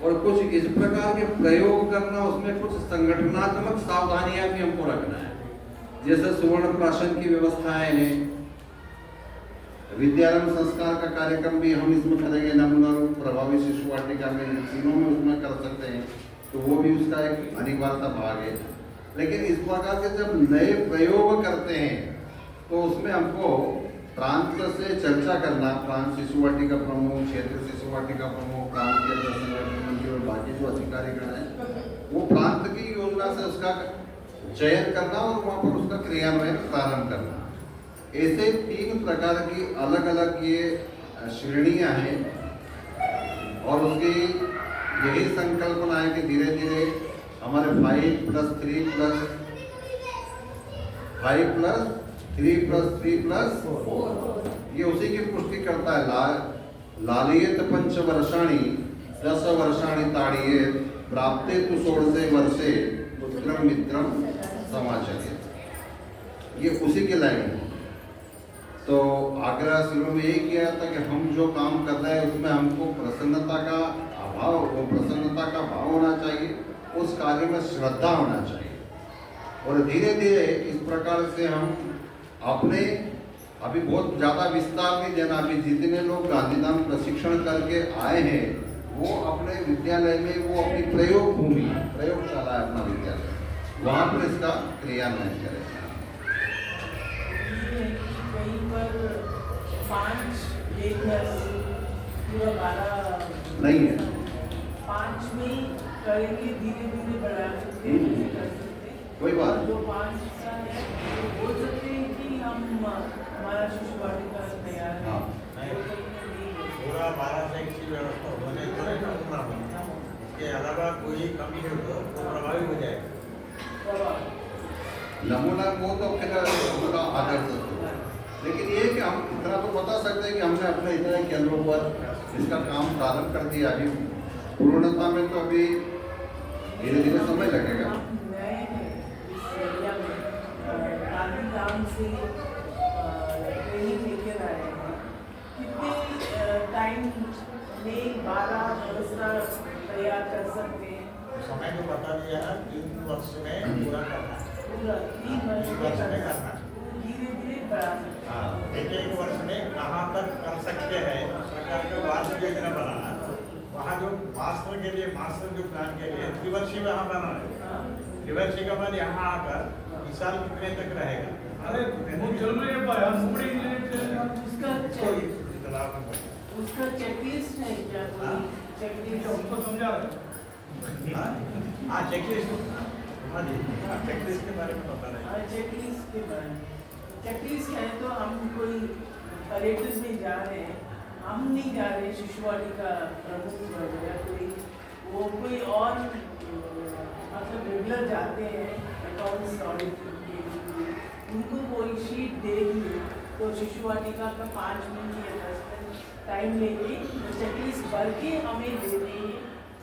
और कुछ इस प्रकार के प्रयोग करना, उसमें कुछ संगठनात्मक सावधानियां भी हमको रखना है। जैसे सुवर्ण प्राशन की व्यवस्थाएं हैं, विद्यारंभ संस्कार का कार्यक्रम भी हम इसमें करेंगे, नमूना रूप प्रभावी शिशु वाटिका में, तीनों में उसमें कर सकते हैं, तो वो भी उसका एक अनिवार्यता भाग है। लेकिन इस प्रकार के जब नए प्रयोग करते हैं तो उसमें हमको प्रांत से चर्चा करना, प्रांत शिशु वाटिका प्रमुख, क्षेत्र शिशु वाटिका प्रमुख, प्रांत के मंत्री और बाकी जो अधिकारीगण हैं, वो प्रांत की योजना से उसका चयन करना और वहाँ पर उसका क्रियान्वयन प्रारंभ करना। ऐसे 3 प्रकार की अलग अलग ये श्रेणियां हैं और उसकी यही संकल्पना है कि धीरे धीरे हमारे 5+3+4 ये उसी की पुष्टि करता है। लालियत 5 वर्षाणि 10 वर्षाणि ताड़ियेत प्राप्ते तु 16 वर्षे पुत्रम मित्रम समाचरेत। ये उसी के लाइन है। तो आग्रह शुरू में यही किया था कि हम जो काम कर रहे हैं उसमें हमको प्रसन्नता का अभाव, वो प्रसन्नता का भाव होना चाहिए, उस कार्य में श्रद्धा होना चाहिए। और धीरे धीरे इस प्रकार से हम अपने, अभी बहुत ज़्यादा विस्तार नहीं देना, अभी जितने लोग गांधीधाम प्रशिक्षण करके आए हैं वो अपने विद्यालय में, वो अपनी प्रयोग भूमि, प्रयोगशाला है अपना विद्यालय, वहाँ पर इसका क्रियान्वयन करें। कहीं पर 5 एक पूरा 12 नहीं है, 5 में करेंगे, धीरे धीरे बढ़ा सकते हैं, कर सकते हैं। कोई बात और जो 5 का है वो बोल सकते हैं कि हम हमारा शिशु वाटिका तैयार है। हाँ। पूरा 12 से की व्यवस्था होने के अलावा कोई कमी है तो प्रभावी हो जाएगा। नमूना को तो फिर उसका आदर्श होगा। लेकिन ये कि हम इतना तो बता सकते हैं कि हमने अपने इतने केंद्रों पर इसका काम प्रारंभ कर दिया। अभी पूर्णता में तो अभी धीरे धीरे समय लगेगा। गांधीधाम से ट्रेनिंग लेकर आए हैं, कितने टाइम में 12 व्यवस्था तैयार कर सकते हैं? समय तो बता दिया है, 3 वर्ष में पूरा करना है, पूरा 3 वर्ष में करना है। धीरे धीरे बढ़ा सकते हैं। हाँ, एक वर्ष में कहाँ तक कर सकते हैं, सरकार का वार्षिक योजना बनाना, वहाँ जो मास्टर के लिए, मास्टर जो प्लान के लिए त्रिवर्षीय वहाँ बनाना है। त्रिवर्षीय का बाद यहाँ आकर इस साल कितने तक रहेगा? अरे वो चल रही है भाई, हम बड़ी उसका चेकलिस्ट है क्या? चेकलिस्ट हमको समझा रहे। हाँ, चेकलिस्ट, हाँ जी, चेकलिस्ट के बारे में बता रहे हैं। चेकलिस्ट के बारे में, चेकलिस्ट है तो हम कोई पर्यटन में जा रहे हैं, हम नहीं जा रहे शिशु वाटिका प्रमुख वगैरह, कोई और मतलब रेगुलर जाते हैं अकाउंट्स ऑडिट के लिए, उनको कोई शीट देगी तो शिशु वाटिका का 5 मिनट या 10 मिनट टाइम लेके चेकलिस्ट भर के हमें दे देंगे,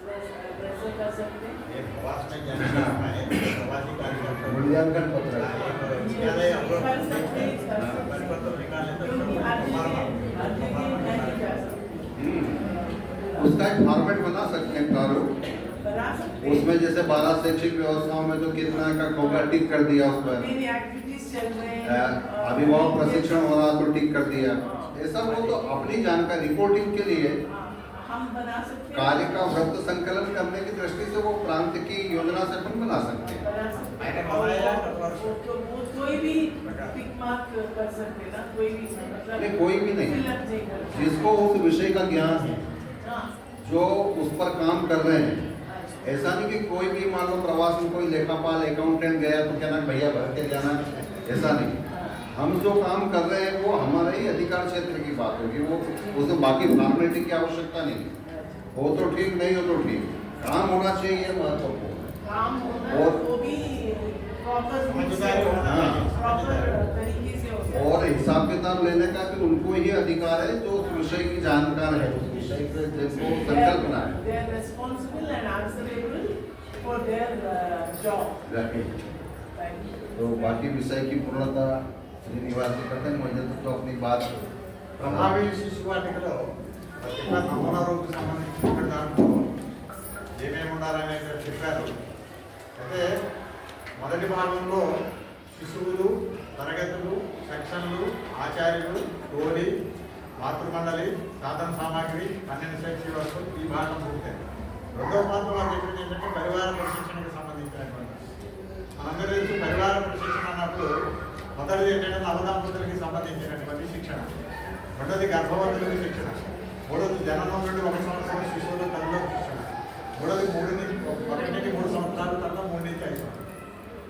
वैसे कर सकते हैं। ये प्रवास में जाने का है, प्रवासी कार्यक्रम मूल्यांकन पत्र विद्यालय कर सकते हैं, पत्र निकाले तो क्योंकि हर जगह नहीं जा सकते। उसका एक फॉर्मेट बना सकते हैं प्रारूप, बना सकते हैं। उसमें जैसे 12 शैक्षिक व्यवस्थाओं में तो कितना का होगा टिक कर दिया उस पर, मेरी एक्टिविटीज चल रहे हैं। अभिभावक प्रशिक्षण हो रहा तो टिक कर दिया। ऐसा वो तो अपनी जानकारी रिपोर्टिंग के लिए हम बना सकते हैं। कार्य का वृत्त संकलन करने की दृष्टि से वो प्रांत की योजना से अपन बना सकते हैं। बना सकते हैं। मैंने बनाया तो वो कोई भी टिक मार्क कर सकते हैं ना, कोई भी मतलब नहीं, कोई भी नहीं। fill up नहीं कर सकते। जिसको उस विषय का ज्ञान है, हाँ, जो उस पर काम कर रहे हैं, अच्छा। ऐसा नहीं कि कोई भी मान लो प्रवास में कोई लेखापाल अकाउंटेंट गया तो कहना भैया भर के जाना, ऐसा नहीं। हम जो काम कर रहे हैं वो हमारे ही अधिकार क्षेत्र की बात होगी, वो उसमें बाकी फॉर्मेलिटी की आवश्यकता नहीं। हो तो ठीक, नहीं हो तो ठीक, काम होना चाहिए, ये महत्वपूर्ण है। काम होना और- वो भी प्रॉपर समझदारी होना चाहिए। प्रॉपर तरीके से हो गया। और हिसाब किताब लेने का भी उनको ही अधिकार है जो उस विषय की जानकार है, उस विषय पे जिनको संकल्पना है। They are responsible and answerable for their job. Right. Thank you. तो बाकी विषय की पूर्णता श्री निवासी करते हैं, मुझे तो अपनी बात ప్రభావి శిశు వాటికలో ప్రత్యేక నమూనా రూపుకి సంబంధించిన దాంట్లో ఏమేమి ఉండాలనేది చెప్పారు. అయితే మొదటి భాగంలో శిశువులు, తరగతులు, సెక్షన్లు, ఆచార్యులు, టోలీ, మాతృమండలి, సాధన సామాగ్రి, 12 శైక్షిక వస్తువులు, ఈ భాగం పూర్తయింది. రెండవ భాగంలో వాళ్ళు చెప్పింది ఏంటంటే పరివార ప్రశిక్షణకు సంబంధించినటువంటి మనందరూ తెలుసు. పరివార ప్రశిక్షణ అన్నప్పుడు మొదటిది ఏంటంటే నవదంపతులకి సంబంధించినటువంటి శిక్షణ, రెండోది గర్భవతులకి శిక్షణ, మూడోది జననం నుండి 1 సంవత్సరం శిశువుల తల్లిలో శిక్షణ, మూడోది 1 నుంచి 3 సంవత్సరాల తర్వాత 3 నుంచి 5 సంవత్సరాలు.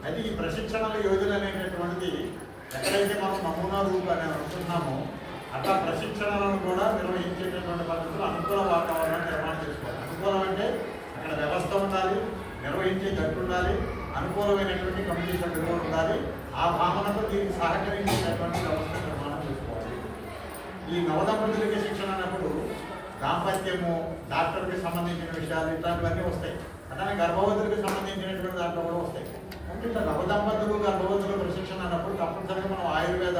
అయితే ఈ ప్రశిక్షణల యోజన అనేటటువంటిది ఎక్కడైతే మనం నమూనా రూపు అని అనుకుంటున్నామో అట్లా ప్రశిక్షణలను కూడా నిర్వహించేటటువంటి పద్ధతులు అనుకూల వాతావరణం నిర్మాణం చేసుకోవాలి. అనుకూలం అంటే అక్కడ వ్యవస్థ ఉండాలి, నిర్వహించే జట్టు ఉండాలి, అనుకూలమైనటువంటి కమిటీ సభ్యులు ఉండాలి. ఆ భావనతో దీనికి సహకరించేటటువంటి వ్యవస్థ నిర్మాణం చేసుకోవాలి. ఈ నవదంపతులకి శిక్షణ అన్నప్పుడు దాంపత్యము, డాక్టర్కి సంబంధించిన విషయాలు ఇట్లాంటివన్నీ వస్తాయి. అట్లానే గర్భవతులకు సంబంధించినటువంటి దాంట్లో కూడా వస్తాయి. అంటే ఇట్లా నవదంపతులు, గర్భవతుల ప్రశిక్షణ అన్నప్పుడు తప్పనిసరిగా మనం ఆయుర్వేద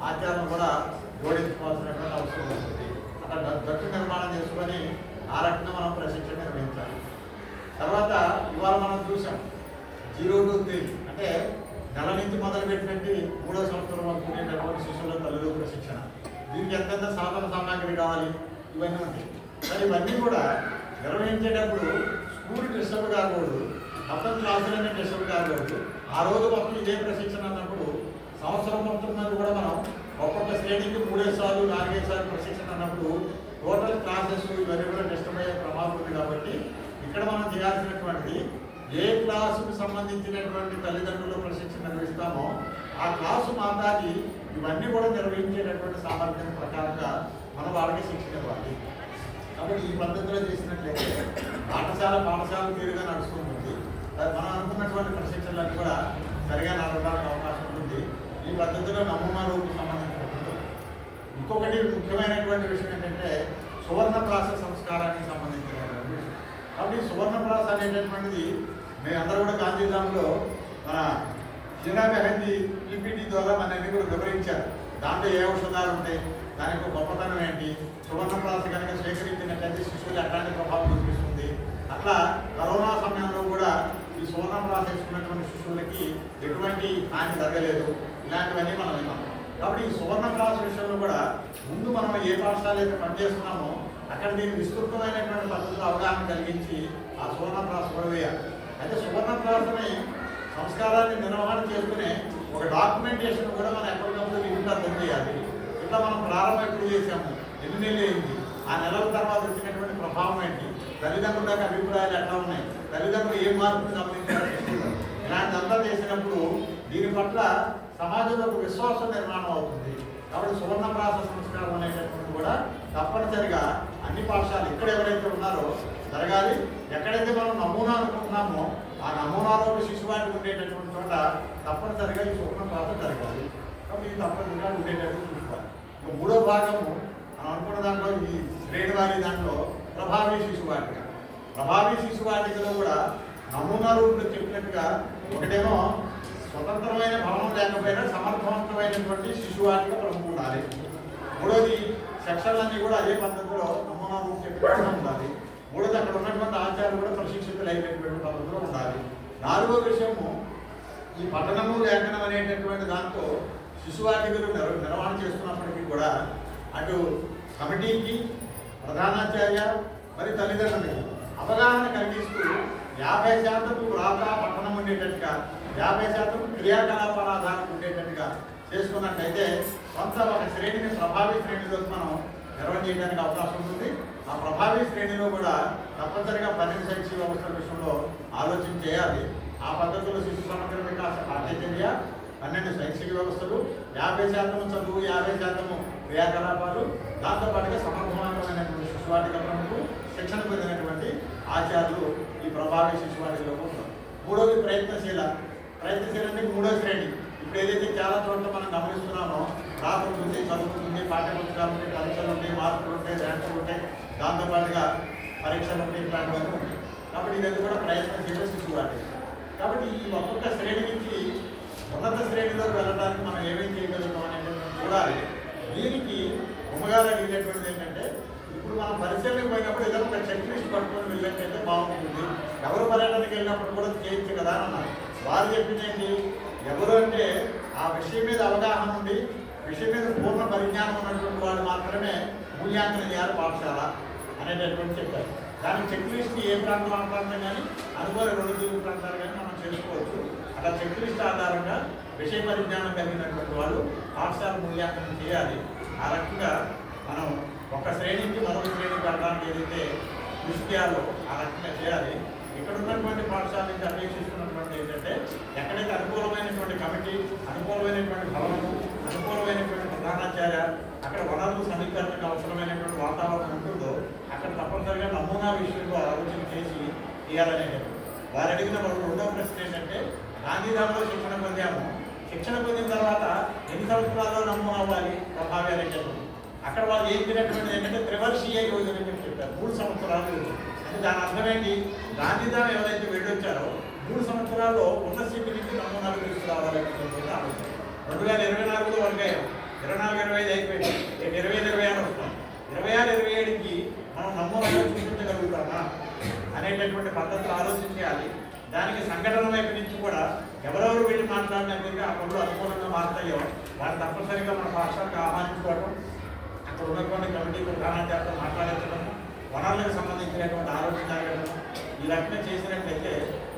ఆచారం కూడా జోడించుకోవాల్సినటువంటి అవసరం ఉంటుంది. అట్లా జట్టు నిర్మాణం చేసుకొని ఆ రకంగా మనం ప్రశిక్షణ నిర్వహించాలి. తర్వాత ఇవాళ మనం చూసాం 0 to 3 అంటే నెల నుంచి మొదలుపెట్టినట్టు 3వ సంవత్సరం వరకు ఉండేటటువంటి శిశువుల తల్లుల ప్రశిక్షణ. దీనికి ఎంతెంత సాధన సామాగ్రి కావాలి, ఇవన్నీ ఉంటాయి. మరి ఇవన్నీ కూడా నిర్వహించేటప్పుడు స్కూల్ డిస్టర్బ్ కాకూడదు, మొత్తం క్లాసులన్నీ డిస్టర్బ్ కాకూడదు. ఆ రోజు మొత్తం ఇదే ప్రశిక్షణ అన్నప్పుడు సంవత్సరం మొత్తం మీద కూడా మనం ఒక్కొక్క శ్రేణికి 3 సార్లు 4 సార్లు ప్రశిక్షణ అన్నప్పుడు టోటల్ క్లాసెస్ ఇవన్నీ కూడా డిస్టర్బ్ అయ్యే ప్రమాదం ఉంది. కాబట్టి ఇక్కడ మనం చేయాల్సినటువంటిది ఏ క్లాసుకు సంబంధించినటువంటి తల్లిదండ్రుల ప్రశిక్షణ నిర్వహిస్తామో ఆ క్లాసు మాతాకి ఇవన్నీ కూడా నిర్వహించేటటువంటి సామర్థ్యం ప్రకారంగా మనం వాళ్ళకి శిక్షణ ఇవ్వాలి. కాబట్టి ఈ పద్ధతిలో చేసినట్లయితే పాఠశాల తీరుగా నడుస్తుంటుంది. మనం అనుకున్నటువంటి ప్రశిక్షణలకు కూడా సరిగా నడవడానికి అవకాశం ఉంటుంది. ఈ పద్ధతిలో నమూనా రూపుకు సంబంధించినటువంటి ఇంకొకటి ముఖ్యమైనటువంటి విషయం ఏంటంటే సువర్ణప్రాస సంస్కారానికి సంబంధించినటువంటి విషయం. కాబట్టి సువర్ణప్రాస అనేటటువంటిది మేమందరూ కూడా గాంధీధాంలో మన జీనాబెహంది పీపీటీ ద్వారా మనల్ని కూడా వివరించారు. దాంట్లో ఏ ఔషధాలు ఉంటాయి, దానికి గొప్పతనం ఏంటి, సువర్ణప్రాస కనుక స్వీకరించినట్లయితే శిశువులు ఎట్లాంటి ప్రభావం చూపిస్తుంది. అట్లా కరోనా సమయంలో కూడా ఈ సువర్ణప్రాస వేసుకున్నటువంటి శిశువులకి ఎటువంటి హాని జరగలేదు. ఇలాంటివన్నీ మనం విన్నాం. కాబట్టి ఈ సువర్ణప్రాస విషయంలో కూడా ముందు మనం ఏ పాఠశాల అయితే పనిచేస్తున్నామో అక్కడ దీనికి విస్తృతమైనటువంటి పద్ధతులు అవగాహన కలిగించి ఆ సువర్ణప్రాస కూడా వేయాలి. అయితే సువర్ణప్రాసని సంస్కారాన్ని నిర్వహణ చేసుకునే ఒక డాక్యుమెంటేషన్ కూడా మనం ఎప్పటికప్పుడు ఇంట్లో అర్థం చేయాలి. ఇట్లా మనం ప్రారంభం ఎప్పుడు చేసాము, ఎన్ని నెలలు అయింది, ఆ నెలల తర్వాత వచ్చినటువంటి ప్రభావం ఏంటి, తల్లిదండ్రుల యొక్క అభిప్రాయాలు ఎట్లా ఉన్నాయి, తల్లిదండ్రులు ఏ మార్పులు గమనించారు, ఇలాంటిదంతా చేసినప్పుడు దీని పట్ల సమాజంలో ఒక విశ్వాసం నిర్మాణం అవుతుంది. కాబట్టి సువర్ణప్రాస సంస్కారం అనేటటువంటి కూడా తప్పనిసరిగా అన్ని పాఠశాలలు ఇక్కడ ఎవరైతే ఉన్నారో జరగాలి. ఎక్కడైతే మనం నమూనా అనుకుంటున్నామో ఆ నమూనాలో శిశువానికి ఉండేటటువంటి చోట తప్పనిసరిగా ఈ సువర్ణప్రాస జరగాలి. కాబట్టి ఇది తప్పనిసరిగా ఉండేటట్టు చూసుకోవాలి. మూడో భాగము మనం అనుకున్న దాంట్లో ఈ శ్రేణివారి దాంట్లో ప్రభావి శిశువాటిక. ప్రభావి శిశువాటికలో కూడా నమూనా రూపంలో చెప్పినట్టుగా ఒకటేమో స్వతంత్రమైన భవనం లేకపోయినా సమర్థవంతమైనటువంటి శిశువాటిక ప్రభుత్వం ఉండాలి. మూడోది సెక్షన్లన్నీ కూడా అదే పద్ధతిలో నమూనా రూపం చెప్పినట్టుగా ఉండాలి. మూడోది అక్కడ ఉన్నటువంటి ఆచార్యులు కూడా ప్రశిక్షితులు అయినటువంటి పద్ధతిలో ఉండాలి. నాలుగో విషయము, ఈ పఠనము లేఖనం అనేటటువంటి దాంతో శిశువాటికలు నిర్వహణ చేస్తున్నప్పటికీ కూడా అటు కమిటీకి, ప్రధానాచార్య మరి తల్లిదండ్రులకి అవగాహన కలిగిస్తూ 50% వ్రాత పఠనం ఉండేటట్టుగా, 50% క్రియాకలాపాల ఆధారం ఉండేటట్టుగా చేసుకున్నట్లయితే కొంత ఒక శ్రేణిని ప్రభావి శ్రేణిలో మనం నిర్వహణ చేయడానికి అవకాశం ఉంటుంది. ఆ ప్రభావి శ్రేణిలో కూడా తప్పనిసరిగా 12 శైక్షిక వ్యవస్థల విషయంలో ఆలోచన చేయాలి. ఆ పద్ధతిలో శిశు సమగ్ర వికాస పాఠ్యచర్య, 12 శైక్షిక వ్యవస్థలు, 50% చదువు, 50% క్రియాకలాపాలు, దాంతోపాటుగా సమర్థవంతమైనటువంటి శిశువాటిక ప్రముఖులు, శిక్షణ పొందినటువంటి ఆచార్యులు ఈ ప్రభావి శిశువాటికలో ఉంటారు. మూడోది ప్రయత్నశీల అంటే మూడో శ్రేణి. ఇప్పుడు ఏదైతే చాలా చోట్ల మనం గమనిస్తున్నామో, రాత్రి ఉంటుంది, చదువుతుంది, పాఠ్యపుస్తకాలు ఉంటాయి, పరీక్షలు ఉంటాయి, మార్కులు ఉంటాయి, ర్యాంకులు ఉంటాయి, దాంతోపాటుగా పరీక్షలు ఉంటాయి, ఇట్లాంటివన్నీ ఉంటాయి. కాబట్టి ఇదైతే కూడా ప్రయత్నశీల శిశువాటిక. కాబట్టి ఈ ఒక్కొక్క శ్రేణి నుంచి ఉన్నత శ్రేణిలోకి వెళ్ళడానికి మనం ఏమేమి చేయగలుగుతాం అనేటువంటిది చూడాలి. దీనికి ఉమ్మగారు అడిగినటువంటిది ఏంటంటే, ఇప్పుడు మనం పరిశీలనకు పోయినప్పుడు ఏదైనా ఒక చెక్ లిస్ట్ పట్టుకొని వెళ్ళినట్టయితే బాగుంటుంది. ఎవరు పర్యటనకి వెళ్ళినప్పుడు కూడా చేయొచ్చు కదా అని అన్నారు. వారు చెప్పిందేంటి, ఎవరు అంటే ఆ విషయం మీద అవగాహన ఉండి, విషయం మీద పూర్ణ పరిజ్ఞానం ఉన్నటువంటి వాళ్ళు మాత్రమే మూల్యాంకనం చేయాలి పాఠశాల అనేటటువంటి చెప్పారు. దానికి చెక్ లిస్ట్ ఏ ప్రాంతం ఆ ప్రాంతం కానీ అనుకోని 2 తెలుగు ప్రాంతాలు కానీ మనం చేసుకోవచ్చు. అలా చెక్ లిస్ట్ ఆధారంగా విషయ పరిజ్ఞానం కలిగినటువంటి వాళ్ళు పాఠశాల మూల్యాంకనం చేయాలి. ఆ రకంగా మనం ఒక శ్రేణికి మరొక శ్రేణికి వెళ్ళడానికి ఏదైతే కృషి చేయాలో ఆ రకంగా చేయాలి. ఇక్కడ ఉన్నటువంటి పాఠశాల నుంచి అపేక్షిస్తున్నటువంటి ఏంటంటే, ఎక్కడైతే అనుకూలమైనటువంటి కమిటీ, అనుకూలమైనటువంటి భవనము, అనుకూలమైనటువంటి ప్రధానాచార్య, అక్కడ వనరులు సమీకరణకు అవసరమైనటువంటి వాతావరణం ఉంటుందో అక్కడ తప్పనిసరిగా నమూనా విషయంలో ఆలోచన చేసి చేయాలనేది. వారు అడిగిన రెండవ ప్రశ్న ఏంటంటే, గాంధీధాంలో శిక్షణ పొందాము, శిక్షణ పొందిన తర్వాత ఎన్ని సంవత్సరాల్లో నమూనా అవ్వాలి ప్రభావి అనేటప్పుడు. అక్కడ వాళ్ళు ఏం తినటువంటి ఏంటంటే త్రివర్షీయ యోజన అని చెప్పారు. 3 సంవత్సరాలు. అంటే దాని అర్థం ఏంటి, గాంధీధాం ఎవరైతే వెళ్ళొచ్చారో 3 సంవత్సరాల్లో ఉన్న స్థితి నుంచి నమూనాలు తీసుకురావాలనేటువంటి ఆలోచన. 2024లో వర్గాయం, 24-25 అయిపోయింది, 2026 వస్తాం. 26-27కి మనం నమూనాలు చూపించగలుగుతామా అనేటటువంటి పద్ధతులు ఆలోచించాలి. దానికి సంఘటన వైపు నుంచి కూడా ఎవరెవరు వెళ్ళి మాట్లాడినట్టుగా ఆ పనులు అనుకూలంగా మారుతాయో వారు తప్పనిసరిగా మన పాఠశాలకు ఆహ్వానించుకోవడం, అక్కడ ఉన్నటువంటి కమిటీ ప్రధానాచార్యతో మాట్లాడించడం, వనరులకు సంబంధించినటువంటి ఆలోచన జరగడం, ఈ రకంగా చేసినట్లయితే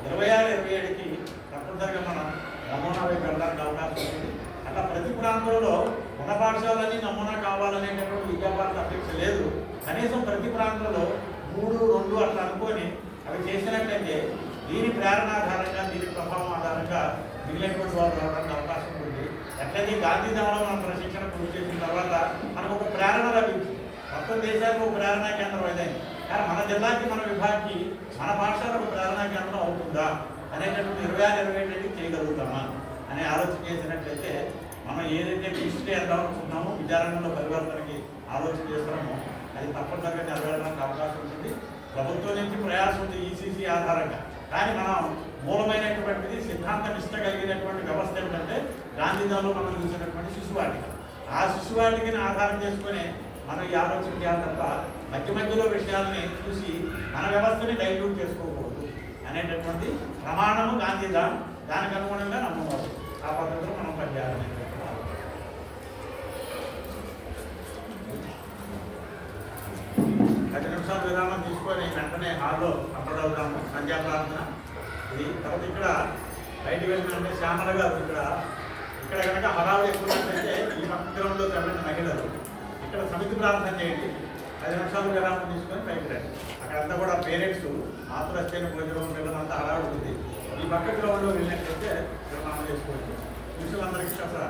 26-27కి తప్పనిసరిగా మనం నమూనా వైపు వెళ్ళడానికి అవకాశం ఉంది. అట్లా ప్రతి ప్రాంతంలో ఉన్న పాఠశాలని నమూనా కావాలనేటటువంటి విజ్ఞాపాలకు అపేక్ష లేదు. కనీసం ప్రతి ప్రాంతంలో 3-2 అట్లా అనుకొని అవి చేసినట్లయితే దీని ప్రేరణాధారంగా, దీని ప్రభావం ఆధారంగా మిగిలినటువంటి వాళ్ళు రావడానికి అవకాశం ఉంది. ఎట్లయితే గాంధీధాంలో మనం ప్రశిక్షణ పూర్తి చేసిన తర్వాత మనకు ఒక ప్రేరణ లభించింది. మొత్తం దేశానికి ఒక ప్రేరణా కేంద్రం అయింది. కానీ మన జిల్లాకి, మన విభాగానికి, మన పాఠశాల ఒక ప్రేరణా కేంద్రం అవుతుందా అనేటటువంటి 26-27 చేయగలుగుతామా అనే ఆలోచన చేసినట్లయితే మనం ఏదైతే డిజిటల్ చేద్దాం అనుకుంటున్నామో, విద్యారంగంలో పరివర్తనకి ఆలోచన చేస్తున్నామో అది తప్పనిసరిగా నెరవేరడానికి అవకాశం ఉంటుంది. ప్రభుత్వం నుంచి ప్రయాసం ఉంది ఈసీసీ ఆధారంగా. కానీ మనం మూలమైనటువంటిది సిద్ధాంత నిష్ట కలిగినటువంటి వ్యవస్థ ఏమిటంటే గాంధీధాంలో మనం చూసినటువంటి శిశువాటిక. ఆ శిశువాటికని ఆధారం చేసుకుని మనం ఈ ఆలోచన చేయాలి తప్ప మధ్య మధ్యలో విషయాలని చూసి మన వ్యవస్థని డైల్యూట్ చేసుకోకూడదు అనేటటువంటి ప్రమాణము గాంధీధాం. దానికి అనుగుణంగా నమ్మకూడదు. ఆ పద్ధతిలో మనం పనిచేయాలని 10 నిమిషాలు విరామం తీసుకొని వెంటనే హాల్లో అప్పడవుతాము సంధ్యా ప్రార్థన. ఇది తర్వాత ఇక్కడ బయటికి వెళ్ళినంటే శ్యామల గారు ఇక్కడ కనుక హడావులు ఎక్కువైతే ఈ పక్కలో కాబట్టి మహిళలు ఇక్కడ సమితి ప్రార్థన చేయండి. 10 నిమిషాలు విరామం తీసుకొని బయటకు రండి. అక్కడంతా కూడా పేరెంట్స్ ఆతురస్తైన భోజనం పిల్లలంతా హడావులు ఉంది. ఈ పక్క గ్రౌండ్లో వెళ్ళినట్లయితే నిర్మాణం చేసుకోవచ్చు. పురుషులందరికీ అసలు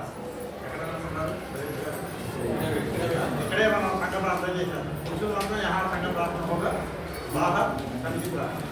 ఎక్కడ ఉన్నారు ఇక్కడే మనం సంఘ ప్రార్థన చేశాం. పురుషులందరూ యహా సంఘ ప్రార్థన ఒక బాగా సమితి ప్రార్థన.